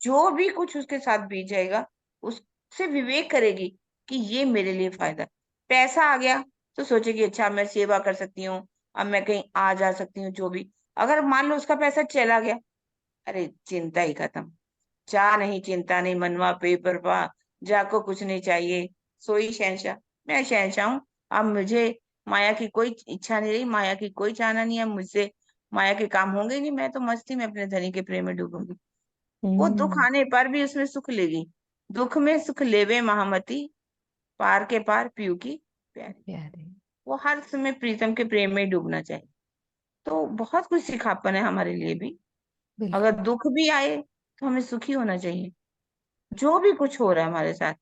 जो भी कुछ उसके साथ बीत जाएगा उससे विवेक करेगी कि ये मेरे लिए फायदा। पैसा आ गया तो सोचेगी अच्छा मैं सेवा कर सकती हूँ, अब मैं कहीं आ जा सकती हूँ जो भी। अगर मान लो उसका पैसा चला गया, अरे चिंता ही खत्म, चाह नहीं चिंता नहीं मनवा बेपरवाह, जाको कुछ नहीं चाहिए, सोई शहंशाह। मैं शहंशाह हूँ, अब मुझे माया की कोई इच्छा नहीं रही, माया की कोई चाहना नहीं है मुझसे, माया के काम होंगे ही नहीं, मैं तो मस्ती में अपने धनी के प्रेम में डूबूंगी। वो दुख आने पर भी उसमें सुख लेगी, दुख में सुख लेवे महामती, पार के पार पीयू की प्यारी। प्यारे। वो हर समय प्रीतम के प्रेम में ही डूबना चाहिए। तो बहुत कुछ सिखापन है हमारे लिए भी। बिल्कुल। अगर दुख भी आए तो हमें सुखी होना चाहिए, जो भी कुछ हो रहा है हमारे साथ।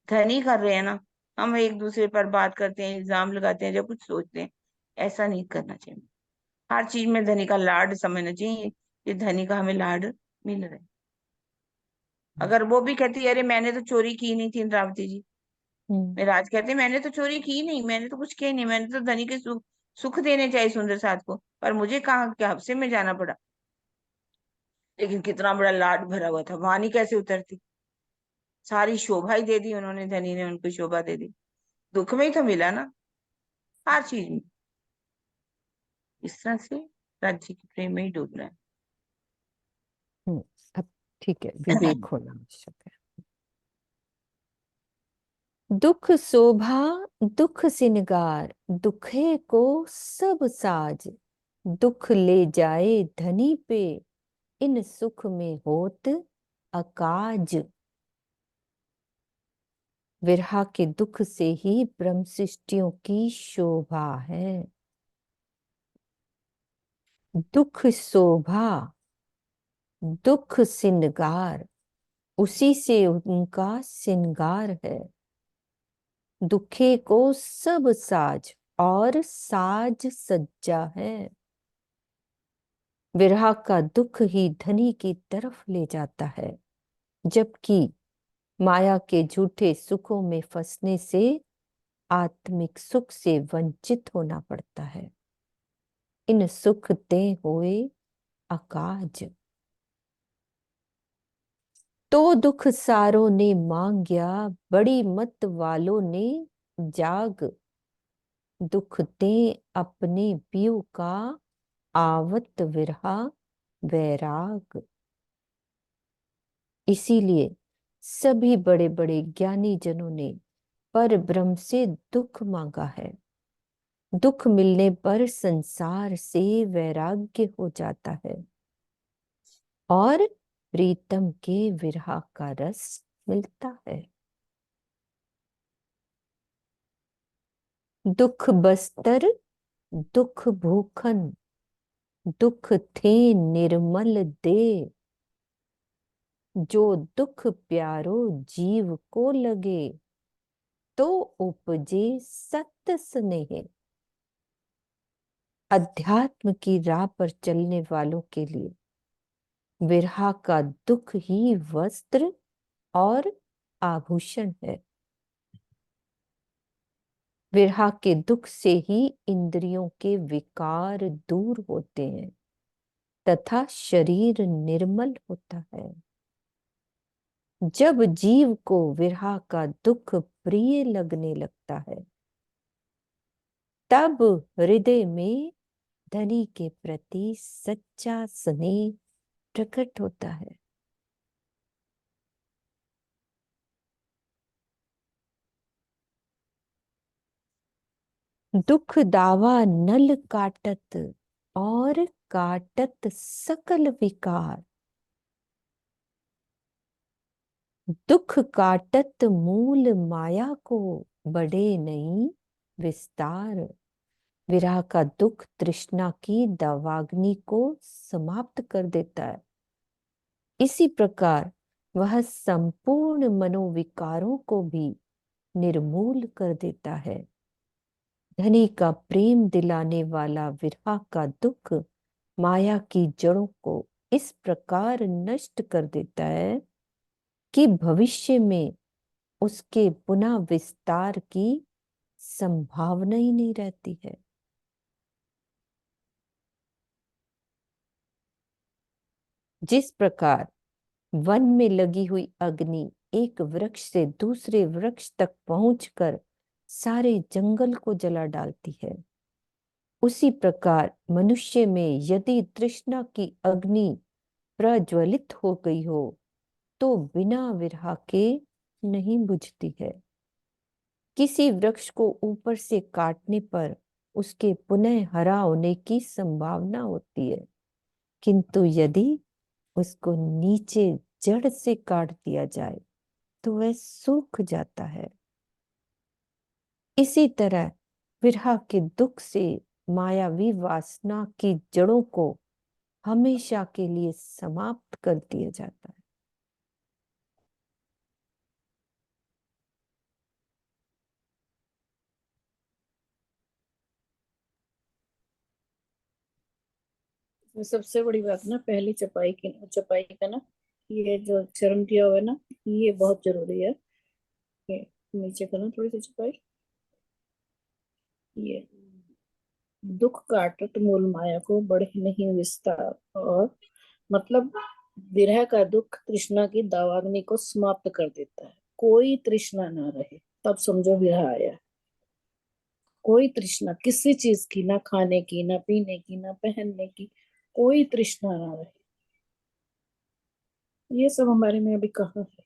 धनी कर रहे हैं ना, हम एक दूसरे पर बात करते हैं, इल्जाम लगाते हैं, जब कुछ सोचते हैं, ऐसा नहीं करना चाहिए। हर चीज में धनी का लाड समझना चाहिए कि धनी का हमें लाड मिल रहा है। अगर वो भी कहती है अरे मैंने तो चोरी की नहीं थी इंद्रावती जी, हम्म। मेराज कहते मैंने तो चोरी की नहीं, मैंने तो कुछ किया नहीं, मैंने तो धनी के सुख सुख देने चाहिए सुंदर साथ को, पर मुझे कहाँ क्या हफ्से में जाना पड़ा। लेकिन कितना बड़ा लाड भरा हुआ था, वाणी कैसे उतरती, सारी शोभा ही दे दी उन्होंने, धनी ने उनको शोभा दे दी। दुख में ही तो मिला ना, हर चीज में। इस तरह से राज्य के प्रेम में ही डूबना है। हम्म। अब ठीक है, विवेक होना आवश्यक है। दुख शोभा दुख सिनगार, दुखे को सब साज, दुख ले जाए धनी पे, इन सुख में होत अकाज। विरहा के दुख से ही ब्रह्म सृष्टियों की शोभा है। दुख शोभा दुख सिनगार, उसी से उनका सिंगार है। दुखे को सब साज, और साज सज्जा है। विरहा का दुख ही धनी की तरफ ले जाता है, जबकि माया के झूठे सुखों में फंसने से आत्मिक सुख से वंचित होना पड़ता है। इन सुख ते हुए अकाज, तो दुख सारों ने मांग्या, बड़ी मत वालों ने जाग। दुख ते अपने पियू का, आवत विरहा वैराग। इसीलिए सभी बड़े बड़े ज्ञानी जनों ने पर ब्रह्म से दुख मांगा है। दुख मिलने पर संसार से वैराग्य हो जाता है और प्रीतम के विरह का रस मिलता है। दुख बस्तर दुख भूखन, दुख थे निर्मल दे। जो दुख प्यारो जीव को लगे, तो उपजे सत स्नेह। अध्यात्म की राह पर चलने वालों के लिए विरहा का दुख ही वस्त्र और आभूषण है। विरहा के दुख से ही इंद्रियों के विकार दूर होते हैं तथा शरीर निर्मल होता है। जब जीव को विरहा का दुख प्रिय लगने लगता है, तब हृदय में धनी के प्रति सच्चा स्नेह प्रकट होता है। दुख दावा नल काटत, और काटत सकल विकार। दुख काटत मूल माया को, बढ़े नहीं विस्तार। विरह का दुख तृष्णा की दावाग्नि को समाप्त कर देता है। इसी प्रकार वह संपूर्ण मनोविकारों को भी निर्मूल कर देता है। धनी का प्रेम दिलाने वाला विरह का दुख माया की जड़ों को इस प्रकार नष्ट कर देता है कि भविष्य में उसके पुनः विस्तार की संभावना ही नहीं रहती है। जिस प्रकार वन में लगी हुई अग्नि एक वृक्ष से दूसरे वृक्ष तक पहुंचकर सारे जंगल को जला डालती है, उसी प्रकार मनुष्य में यदि तृष्णा की अग्नि प्रज्वलित हो गई हो तो बिना विरह के नहीं बुझती है। किसी वृक्ष को ऊपर से काटने पर उसके पुनः हरा होने की संभावना होती है, किंतु यदि उसको नीचे जड़ से काट दिया जाए तो वह सूख जाता है। इसी तरह विरह के दुख से मायावी वासना की जड़ों को हमेशा के लिए समाप्त कर दिया जाता है। इसमें सबसे बड़ी बात ना पहली चपाई का ना, ये जो चरण दिया हुआ है ना, ये बहुत जरूरी है। ये नीचे करना थोड़ी सी चपाई। ये दुख काटत मूल माया को बढ़े नहीं विस्तार, और मतलब विरह का दुख तृष्णा की दावाग्नि को समाप्त कर देता है। कोई तृष्णा ना रहे तब समझो विरह आया। कोई तृष्णा किसी चीज की, ना खाने की, ना पीने की, ना पहनने की, कोई तृष्णा ना रहे। ये सब हमारे में अभी कहाँ है?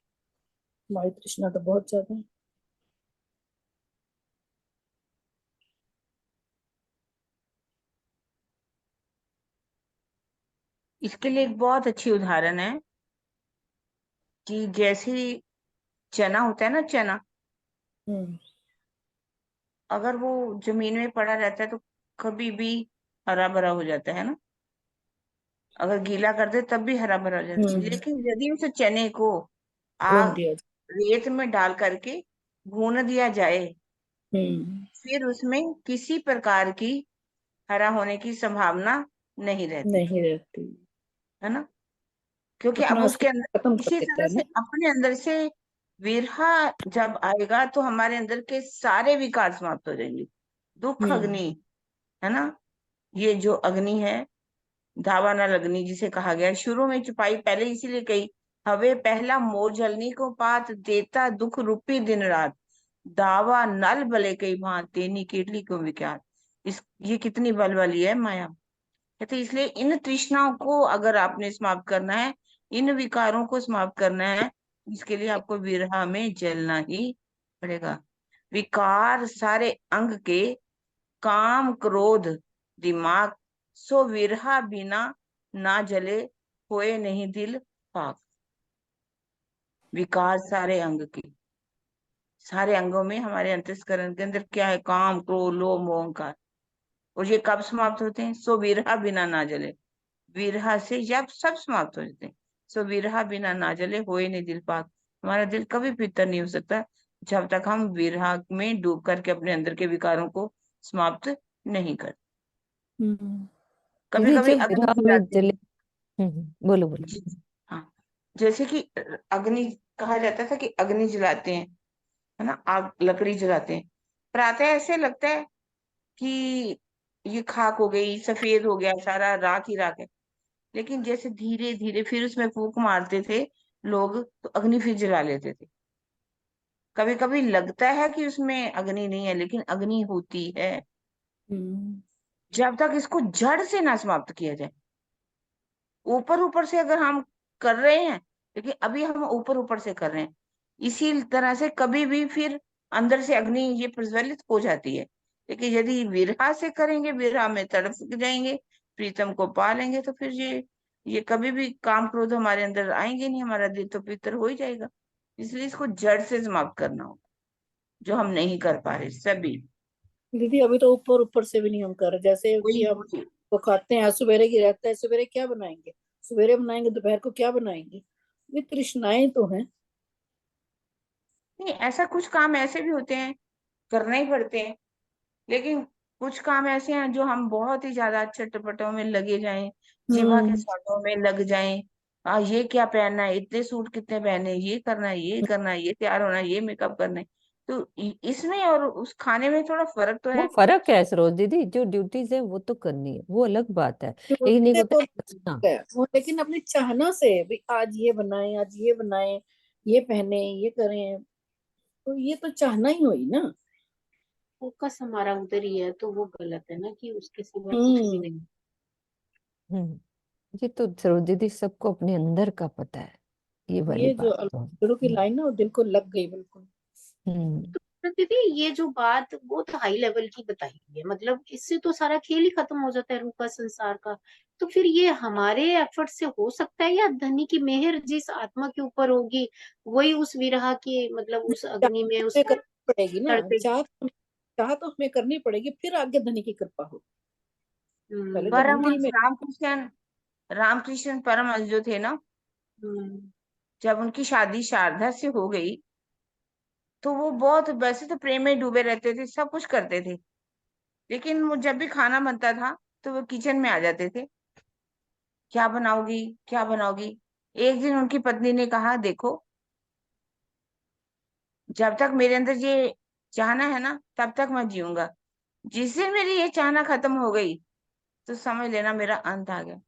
हमारी तृष्णा तो बहुत ज्यादा है। इसके लिए एक बहुत अच्छी उदाहरण है कि जैसे चना होता है ना, चना हम्म अगर वो जमीन में पड़ा रहता है तो कभी भी हरा भरा हो जाता है ना, अगर गीला कर दे तब भी हरा भरा हो जाता है। हम्म लेकिन यदि उस चने को भून आग दिया। रेत में डाल करके भून दिया जाए, हम्म फिर उसमें किसी प्रकार की हरा होने की संभावना नहीं रहती, नहीं रहती। है ना। क्योंकि अब अपना उसके अस्तित्व खत्म अंदर कर इसी देता तरह है से ना। अपने अंदर से विरहा जब आएगा तो हमारे अंदर के सारे विकार समाप्त हो जाएंगे। दुख हम्म अग्नि, है ना, ये जो अग्नि है, धावा न लगनी जिसे कहा गया है। शुरू में चुपाई पहले इसीलिए कही, हवे पहला मोर जलनी को पात देता दुख रूपी दिन रात, दावा नल भले कई भांत तेनी केटली को विख्यात। इस ये कितनी बल वाली है माया। कहते इसलिए इन तृष्णाओं को अगर आपने समाप्त करना है, इन विकारों को समाप्त करना है, इसके लिए आपको विरह में जलना ही पड़ेगा। विकार सारे अंग के, काम क्रोध दिमाग, सो विरहा बिना ना जले, होए नहीं दिल पाक। विकार सारे अंग के, सारे अंगों में हमारे अंतस्करण के अंदर क्या है, काम क्रोध लोभ मोह अहंकार, और ये कब समाप्त होते हैं? सो विरहा बिना ना जले, विरहा से जब सब समाप्त हो जाते हैं। सो विरहा बिना ना जले होए नहीं दिल पाक। हमारा दिल कभी पवित्र नहीं हो सकता जब तक हम विरहा में डूब करके अपने अंदर के विकारों को समाप्त नहीं करते। हम्म कभी दीदी कभी जब अग्नि विरह में जलाते जले। हैं। बोलो बोलो। जी जी, हाँ, जैसे कि अग्नि कहा जाता था कि अग्नि जलाते हैं, है ना, आग लकड़ी जलाते हैं। प्रातः ऐसे लगता है कि ये खाक हो गई, सफेद हो गया, सारा राख ही राख है। लेकिन जैसे धीरे धीरे फिर उसमें फूंक मारते थे लोग तो अग्नि फिर जला लेते थे। कभी कभी लगता है कि उसमें अग्नि नहीं है, लेकिन अग्नि होती है, हम्म जब तक इसको जड़ से ना समाप्त किया जाए। ऊपर ऊपर से अगर हम कर रहे हैं, लेकिन अभी हम ऊपर ऊपर से कर रहे हैं, इसी तरह से कभी भी फिर अंदर से अग्नि ये प्रज्वलित हो जाती है। लेकिन यदि विरहा से करेंगे, विरहा में तड़प जाएंगे, प्रीतम को पा लेंगे, तो फिर ये कभी भी काम क्रोध हमारे अंदर आएंगे नहीं, हमारा दिल तो पवित्र हो ही जाएगा। इसलिए इसको जड़ से समाप्त करना होगा, जो हम नहीं कर पा रहे सभी। दीदी अभी तो ऊपर ऊपर से भी नहीं हम कर रहे। जैसे कि कोई हम वो खाते हैं, सवेरे की रहता है, सवेरे क्या बनाएंगे, सवेरे बनाएंगे, दोपहर को क्या बनाएंगे। ये तृष्णाएं तो हैं। नहीं, ऐसा कुछ काम ऐसे भी होते हैं करना ही पड़ते हैं, लेकिन कुछ काम ऐसे हैं जो हम बहुत ही ज्यादा चटपटों में लगे जाएं, जीवा के स्वादों में लग जाएं। ये क्या पहनना है, इतने सूट कितने पहने, ये करना है, ये करना है, ये तैयार होना है, ये मेकअप करना है। तो इसमें और उस खाने में थोड़ा फर्क तो वो है। फर्क है सरोज दीदी, जो ड्यूटीज है वो तो करनी है, वो अलग बात है, जो लेकिन एक है होता वो है बचना। है, वो लेकिन अपनी चाहना से भी आज ये बनाए, आज ये बनाए, ये पहने, ये करें, तो ये तो चाहना ही हुई ना। फोकस हमारा उधर ही है, तो वो गलत है ना, कि उसके सिवा कुछ भी हम्म नहीं। हम्म। ये तो सरोज दीदी सबको अपने अंदर का पता है, ये वाली ये जो बात तो शुरू की लाइन ना वो दिल को लग गई बिल्कुल। हम्म। तो दीदी ये जो बात बहुत हाई लेवल की बताई गई है, मतलब इससे तो सारा खेल ही खत्म हो जाता है रूह का, संसार का। तो फिर ये हमारे एफर्ट से हो सकता है, या धनी की मेहर जिस आत्मा के ऊपर होगी वही उस विरह के, मतलब उस चाह अग्नि में, तो उस हमें करनी पड़ेगी ना, तड़पे। चाह तो हमें करनी पड़ेगी, फिर आगे धनी की कृपा हो। पहले तो हम दिल परमहंस में। रामकृष्ण परमहंस जो थे ना, हम्म। जब उनकी शादी शारदा से हो गई, तो वो बहुत वैसे तो प्रेम में डूबे रहते थे, सब कुछ करते थे, लेकिन वो जब भी खाना बनता था तो वो किचन में आ जाते थे। क्या बनाओगी, क्या बनाओगी? एक दिन उनकी पत्नी ने कहा, देखो, जब तक मेरे अंदर ये चाहना है ना तब तक मैं जीऊंगा। जिस दिन मेरी ये चाहना खत्म हो गई तो समझ लेना मेरा अंत आ गया।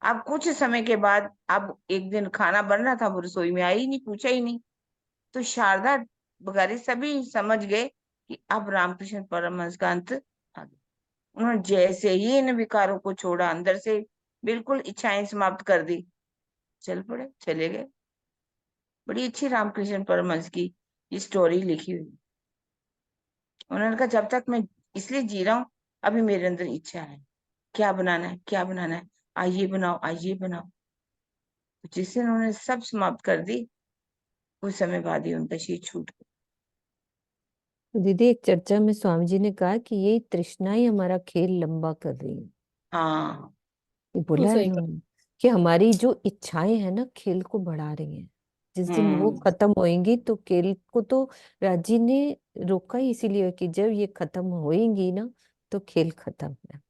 अब कुछ समय के बाद, अब एक दिन खाना बन रहा था, वो रसोई में आई ही नहीं, पूछा ही नहीं। तो शारदा वगैरह सभी समझ गए कि अब रामकृष्ण परमहंस का अंत आ गया। उन्होंने जैसे ही इन विकारों को छोड़ा, अंदर से बिल्कुल इच्छाएं समाप्त कर दी, चल पड़े, चले गए। बड़ी अच्छी रामकृष्ण परमहंस की ये स्टोरी लिखी हुई। उन्होंने कहा, जब तक मैं इसलिए जी रहा हूँ, अभी मेरे अंदर इच्छा है, क्या बनाना है, क्या बनाना है, आइए बनाओ, आइए बनाओ। तो जिस दिन उन्होंने सब समाप्त कर दी, कुछ समय बाद ही उनका शरीर छूट गया। तो दीदी एक चर्चा में स्वामी जी ने कहा कि यही तृष्णा ही हमारा खेल लंबा कर रही है। हाँ, ये बिल्कुल बोला है सही कहा। उन्होंने कि हमारी जो इच्छाएं हैं ना खेल को बढ़ा रही हैं। जिस दिन वो हम्म। खत्म होएंगी तो खेल को तो राजी ने रोका ही इसीलिए कि जब ये खत्म होएंगी ना तो खेल खत्म है।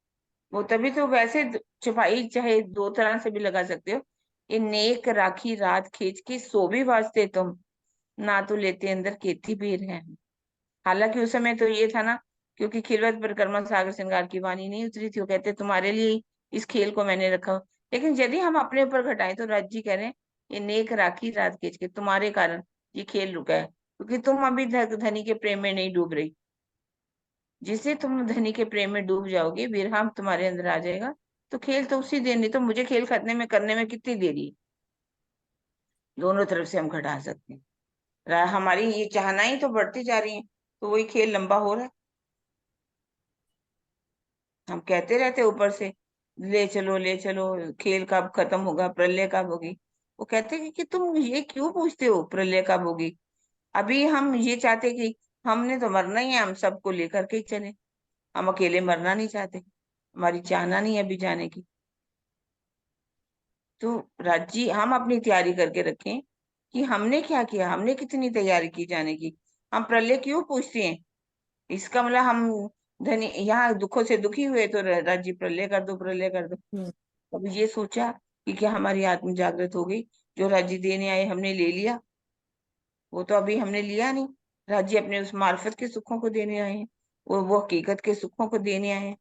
वो तभी तो वैसे छुपाई चाहे दो तरह से भी लगा सकते हो। ये नेक राखी रात खींच के सो भी वास्ते तुम, ना तो लेते अंदर केती पीर है। हालांकि उस समय तो ये था ना, क्योंकि खिलवत परिक्रमा सागर श्रृंगार की वाणी नहीं उतरी थी, वो कहते तुम्हारे लिए ही इस खेल को मैंने रखा हो। लेकिन यदि हम अपने ऊपर घटाएं तो राज जी कह रहे हैं, ये नेक राखी रात खींच के तुम्हारे कारण ये खेल रुका है, क्योंकि तुम अभी धनी के प्रेम में नहीं डूब रही। जिससे तुम धनी के प्रेम में डूब जाओगे, विरह तुम्हारे अंदर आ जाएगा, तो खेल तो उसी देर, नहीं तो मुझे खेल करने में कितनी देरी है। दोनों तरफ से हम घटा सकते हैं। हमारी ये चाहनाएं तो बढ़ती जा रही हैं, तो वही खेल लंबा हो रहा है। हम कहते रहते ऊपर से, ले चलो ले चलो, खेल कब खत्म होगा, प्रलय कब होगी। वो कहते हैं कि तुम ये क्यों पूछते हो प्रलय कब होगी? अभी हम ये चाहते कि हमने तो मरना ही है, हम सबको लेकर के ही चले। हम अकेले मरना नहीं चाहते, हमारी चाहना नहीं है अभी जाने की। तो राजी हम अपनी तैयारी करके रखें कि हमने क्या किया, हमने कितनी तैयारी की जाने की। हम प्रलय क्यों पूछते हैं? इसका मतलब हम धनी यहाँ दुखों से दुखी हुए तो राज्य प्रलय कर दो, प्रलय कर दो। हम्म, कभी ये सोचा कि क्या हमारी आत्म जागृत हो गई? जो राज्य देने आए हमने ले लिया, वो तो अभी हमने लिया नहीं। राज्य अपने उस मार्फत के सुखों को देने आए हैं, वो हकीकत के सुखों को देने आए हैं,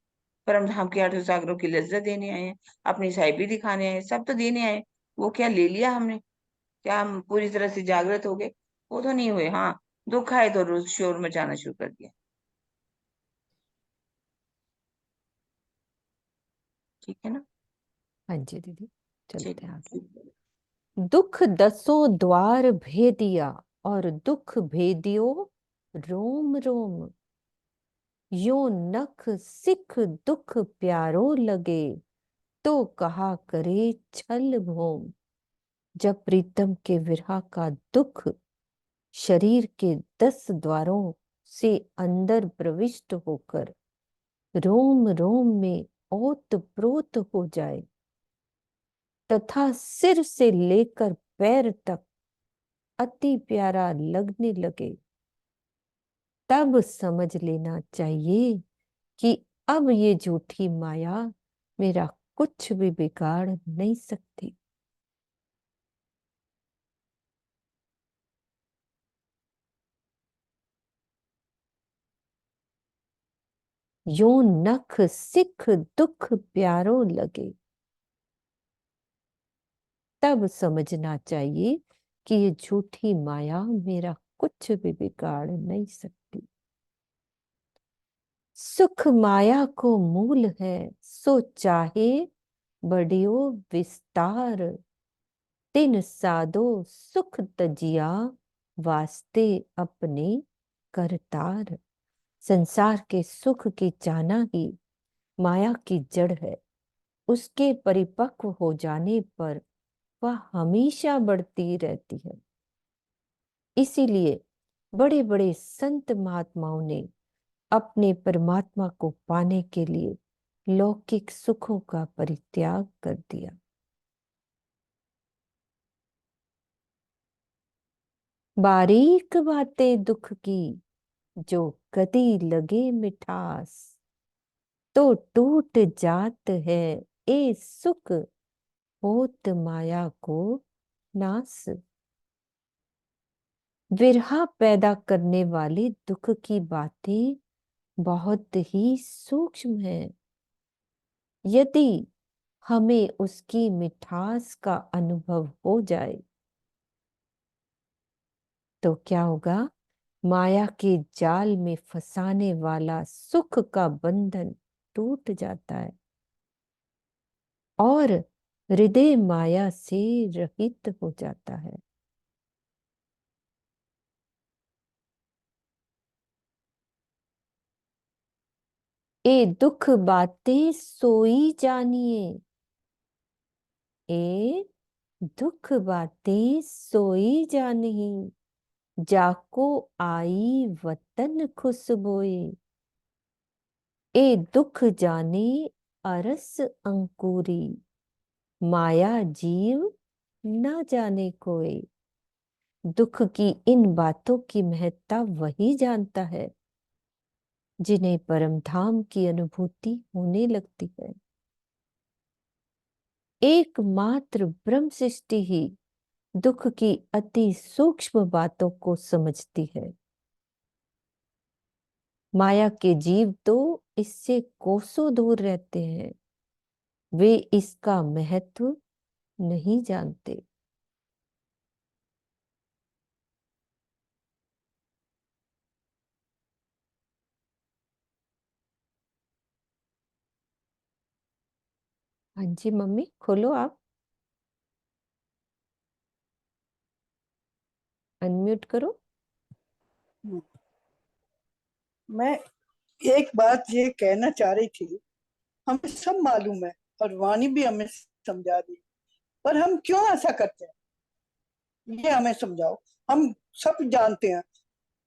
परम धाम के 8 सागरों की लज्जत देने आए हैं, अपनी साहिबी दिखाने आए हैं, सब तो देने आए हैं। वो क्या ले लिया हमने? क्या हम पूरी तरह से जागृत हो गए? वो तो नहीं हुए। हाँ, दुख आए तो रोज शोर मचाना शुरू कर दिया। ठीक है ना? हाँ जी दीदी, चलते हैं आगे। चलिए। दुख दसों द्वार भेदिया और दुख भेदियो रोम रोम, यो नख सिख दुख प्यारो लगे, तो कहा करे छल भोम। जब प्रीतम के विरह का दुख शरीर के 10 द्वारों से अंदर प्रविष्ट होकर रोम रोम में ओत प्रोत हो जाए तथा सिर से लेकर पैर तक अति प्यारा लगने लगे, तब समझ लेना चाहिए कि अब ये झूठी माया मेरा कुछ भी बिगाड़ नहीं सकती। यो नख सिख दुख प्यारो लगे, तब समझना चाहिए कि ये झूठी माया मेरा कुछ भी बिगाड़ नहीं सकती। सुख माया को मूल है, सो चाहे बढ़ियो विस्तार। तिन साधो सुख तजिया, वास्ते अपने करतार। संसार के सुख की चाहना ही माया की जड़ है। उसके परिपक्व हो जाने पर वह हमेशा बढ़ती रहती है। इसीलिए बड़े बड़े संत महात्माओं ने अपने परमात्मा को पाने के लिए लौकिक सुखों का परित्याग कर दिया। बारीक बातें दुख की, जो कदी लगे मिठास, तो टूट जात है ए सुख, होत माया को नास। विरहा पैदा करने वाले दुख की बातें बहुत ही सूक्ष्म है। यदि हमें उसकी मिठास का अनुभव हो जाए तो क्या होगा? माया के जाल में फंसाने वाला सुख का बंधन टूट जाता है और हृदय माया से रहित हो जाता है। ए दुख बातें सोई जानिए, ए दुख बातें सोई जानिए, जाको आई वतन खुशबोए। ए दुख जाने अरस अंकुरी, माया जीव न जाने कोई। दुख की इन बातों की महत्ता वही जानता है जिन्हें परम धाम की अनुभूति होने लगती है। एकमात्र ब्रह्म सृष्टि ही दुख की अति सूक्ष्म बातों को समझती है। माया के जीव तो इससे कोसों दूर रहते हैं, वे इसका महत्व नहीं जानते। हाँ जी मम्मी, खोलो आप, अनम्यूट करो। मैं एक बात ये कहना चाह रही थी, हमें सब मालूम है और वाणी भी हमें समझा दी, पर हम क्यों ऐसा करते हैं ये हमें समझाओ। हम सब जानते हैं,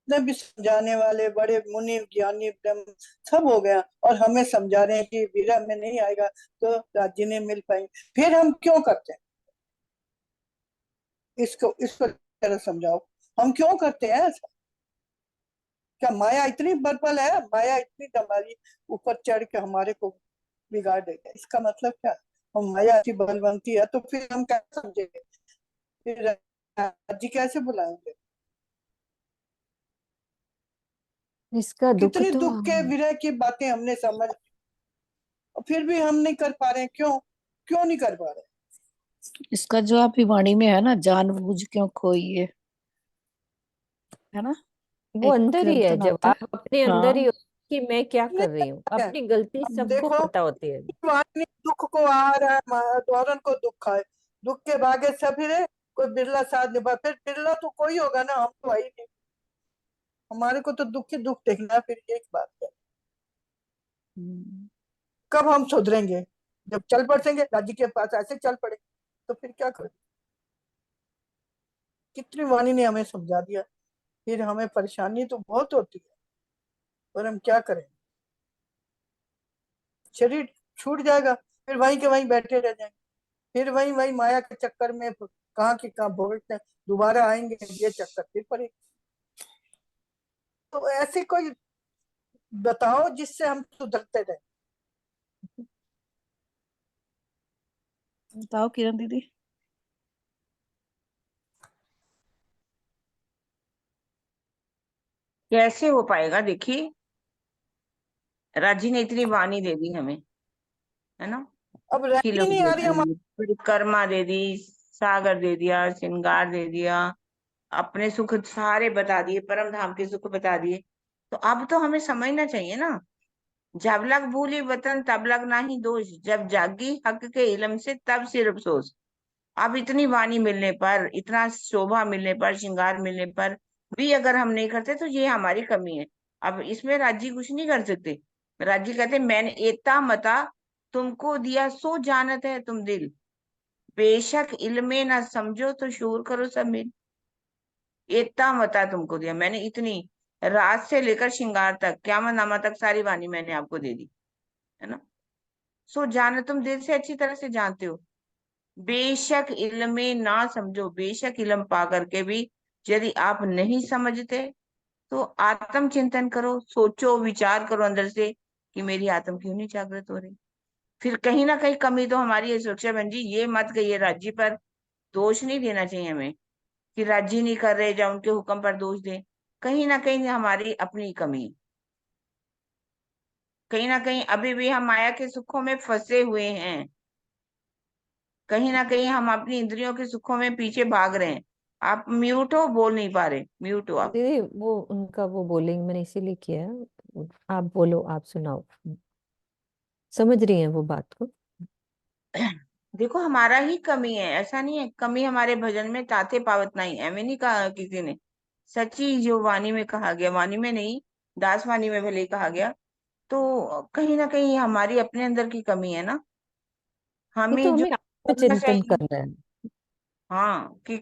जितने भी समझाने वाले बड़े मुनि ज्ञानी ब्रह्म सब हो गया और हमें समझा रहे हैं कि विरह में नहीं आएगा तो राज्य नहीं मिल पाएंगे, फिर हम क्यों करते हैं? इसको जरा समझाओ, हम क्यों करते हैं ऐसा? क्या माया इतनी बर्बल है, माया इतनी हमारी ऊपर चढ़ के हमारे को बिगाड़ देगा? इसका मतलब क्या? हम माया ऐसी बलवंती है तो फिर हम कैसे समझेंगे, फिर राज्य कैसे बुलाएंगे? इसका दुख कितनी तो दुख के विरह की बातें हमने समझ, और फिर भी हम नहीं कर पा रहे हैं। क्यों क्यों नहीं कर पा रहे? इसका जवाब भी वाणी में है ना, जानबूझ क्यों खोई है ना। वो एक अंदर ही है, कीर्तन आता है। जवाब अपने अंदर ही हाँ, होता है कि मैं क्या ये कर रही हूँ। है। अपनी गलती अब सबको देखो, पता होती है। वाणी दुख को आ रहा है, द्वारन को दुख है, दुख के भागे से फिर कोई बिरला साथ निभा, फिर बिरला तो कोई होगा ना, हम तो वही नहीं। हमारे को तो दुख ही दुख देखना है, फिर एक बात है। कब हम सुधरेंगे? जब चल पड़ेंगे राज्य के पास, ऐसे चल पड़े तो फिर क्या करें? कितनी वाणी ने हमें समझा दिया, फिर हमें परेशानी तो बहुत होती है, पर हम क्या करें? शरीर छूट जाएगा, फिर वहीं के वहीं बैठे रह जाएंगे, फिर वहीं वहीं माया के चक्कर में कहाँ के कहाँ भोगते हैं, दोबारा आएंगे ये चक्कर फिर पड़ेगा। तो ऐसी कोई बताओ जिससे हम सुधरते रहे। बताओ किरण दीदी। कैसे हो पाएगा? देखिए, राजी ने इतनी वाणी दे दी हमें, है ना। अब राजी तिलक नहीं दे आ रही हमारे। दी, परिक्रमा दे दी, सागर दे दिया, श्रृंगार दे दिया, अपने सुख सारे बता दिए, परम धाम के सुख बता दिए। तो अब तो हमें समझना चाहिए ना, जब लग भूली वतन तब लग नाही दोष, जब जागी हक के इलम से तब सिर अफसोस। अब इतनी वाणी मिलने पर, इतना शोभा मिलने पर, श्रृंगार मिलने पर भी अगर हम नहीं करते तो ये हमारी कमी है। अब इसमें राजी कुछ नहीं कर सकते। राजी कहते मैंने एता मता तुमको दिया सो जानत है तुम दिल, बेशक इल्मे ना समझो तो शूर करो सब मिल। इतना मता तुमको दिया मैंने, इतनी रात से लेकर श्रृंगार तक, क़यामतनामा तक सारी वाणी मैंने आपको दे दी, है ना। सो जाने तुम दिल से अच्छी तरह से जानते हो। बेशक इल्म में ना समझो, बेशक इल्म पा करके भी यदि आप नहीं समझते तो आत्म चिंतन करो, सोचो विचार करो अंदर से कि मेरी आत्म क्यों नहीं जागृत हो रही। फिर कहीं ना कहीं कमी तो हमारी है। सुरक्षा बहन जी, ये मत कहिए राज्य पर दोष नहीं देना चाहिए हमें कि राज्य नहीं कर रहे या उनके हुक्म पर दोष दें। कहीं ना कहीं हमारी अपनी कमी है। कहीं ना कहीं अभी भी हम माया के सुखों में फंसे हुए हैं। कहीं ना कहीं हम अपनी इंद्रियों के सुखों में पीछे भाग रहे हैं। आप म्यूट हो, बोल नहीं पा रहे, म्यूट हो आप। दीदी वो उनका वो बोलेंगे, मैंने इसीलिए किया है। आप बोलो, आप सुनाओ। समझ रही हैं वो बात को? देखो, हमारा ही कमी है, ऐसा नहीं है। कमी हमारे भजन में ताते पावत नहीं, एवं नहीं कहा किसी ने। सच्ची जो वाणी में कहा गया, वाणी में नहीं, दास वाणी में भले ही कहा गया, तो कहीं ना कहीं हमारी अपने अंदर की कमी है ना। ये तो हमें जो हमें करना आत्मचिंतन चाहिए, करना है। हाँ, कि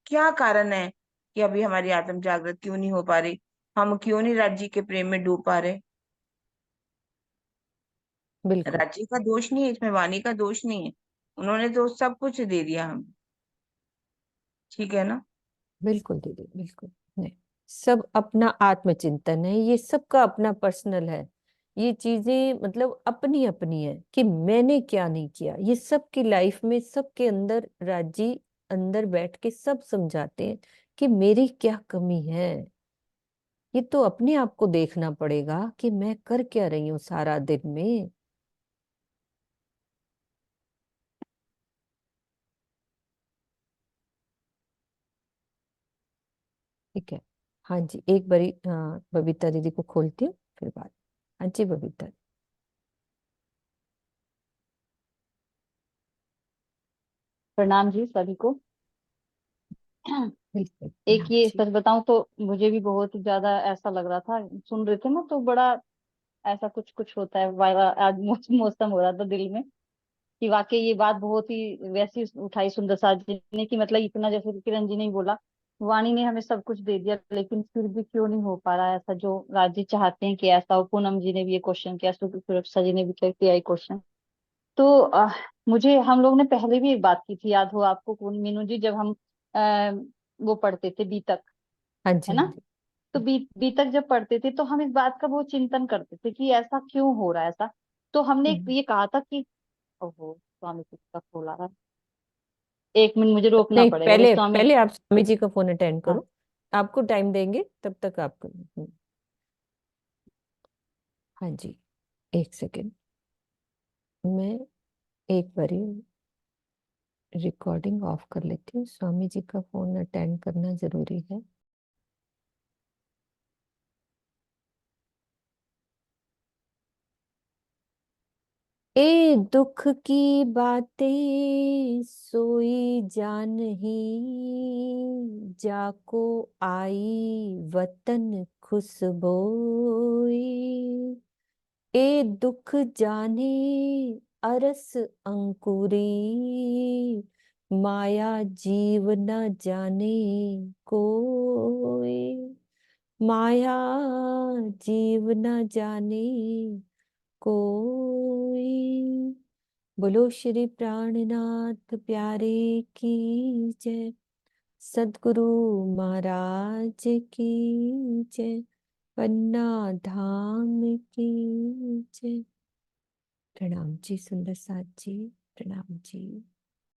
क्या कारण है कि अभी हमारी आत्म जागृत क्यों नहीं हो पा रही, हम क्यों नहीं राज्य के प्रेम में डूब पा रहे। बिल्कुल राज्य का दोष नहीं है इसमें, वाणी का दोष नहीं है। उन्होंने तो सब कुछ दे दिया हमें, ठीक है ना। बिल्कुल दीदी, बिल्कुल। नहीं, सब अपना आत्मचिंतन है, ये सबका अपना पर्सनल है। ये चीजें मतलब अपनी अपनी है कि मैंने क्या नहीं किया। ये सबकी लाइफ में, सबके अंदर राजी अंदर बैठ के सब समझाते हैं कि मेरी क्या कमी है। ये तो अपने आप को देखना पड़ेगा कि मैं कर क्या रही हूँ सारा दिन में। ठीक है। हाँ जी, एक बारी हाँ बबीता दीदी को खोलती हूँ, फिर बात। हाँ जी बबीता। प्रणाम जी सभी को। बिल्कुल एक हाँ ये जी। सच बताऊं तो मुझे भी बहुत ज्यादा ऐसा लग रहा था, सुन रहे थे ना तो बड़ा ऐसा कुछ कुछ होता है। आज मौसम हो रहा था दिल में कि वाकई ये बात बहुत ही वैसी उठाई सुंदर सा जी ने कि मतलब इतना, जैसे किरण जी ने बोला, वाणी ने हमें सब कुछ दे दिया लेकिन फिर भी क्यों नहीं हो पा रहा है ऐसा जो राजी चाहते हैं कि ऐसा हो। पूनम जी ने भी ये क्वेश्चन किया, सुरक्षा जी ने भी किया ये क्वेश्चन। तो मुझे, हम लोग ने पहले भी एक बात की थी, याद हो आपको कौन मीनू जी, जब हम वो पढ़ते थे बीतक, हाँ जी है हाँ ना। जी। तो बीतक जब पढ़ते थे तो हम इस बात का वो चिंतन करते थे कि ऐसा क्यों हो रहा है ऐसा। तो हमने हम्म। ये कहा था कि ओहो स्वामी जी का कॉल आ रहा है, एक मिनट मुझे रोकना नहीं, पड़ेगा, अभी पहले स्वामी। पहले आप स्वामी जी का फोन अटेंड हाँ करो। आपको टाइम देंगे तब तक आप करो। हाँ जी, एक सेकेंड। मैं एक बारी रिकॉर्डिंग ऑफ कर लेती हूँ, स्वामी जी का फोन अटेंड करना जरूरी है। ए दुख की बातें सोई जान ही, जाको आई वतन खुशबोई। ए दुख जाने अरस अंकुरी, माया जीव न जाने कोई। माया जीव न जाने कोई। बोलो श्री प्राणनाथ प्यारे की जय। सद्गुरु महाराज की जय। पन्ना धाम की जय। प्रणाम जी सुंदर साथ जी, प्रणाम जी।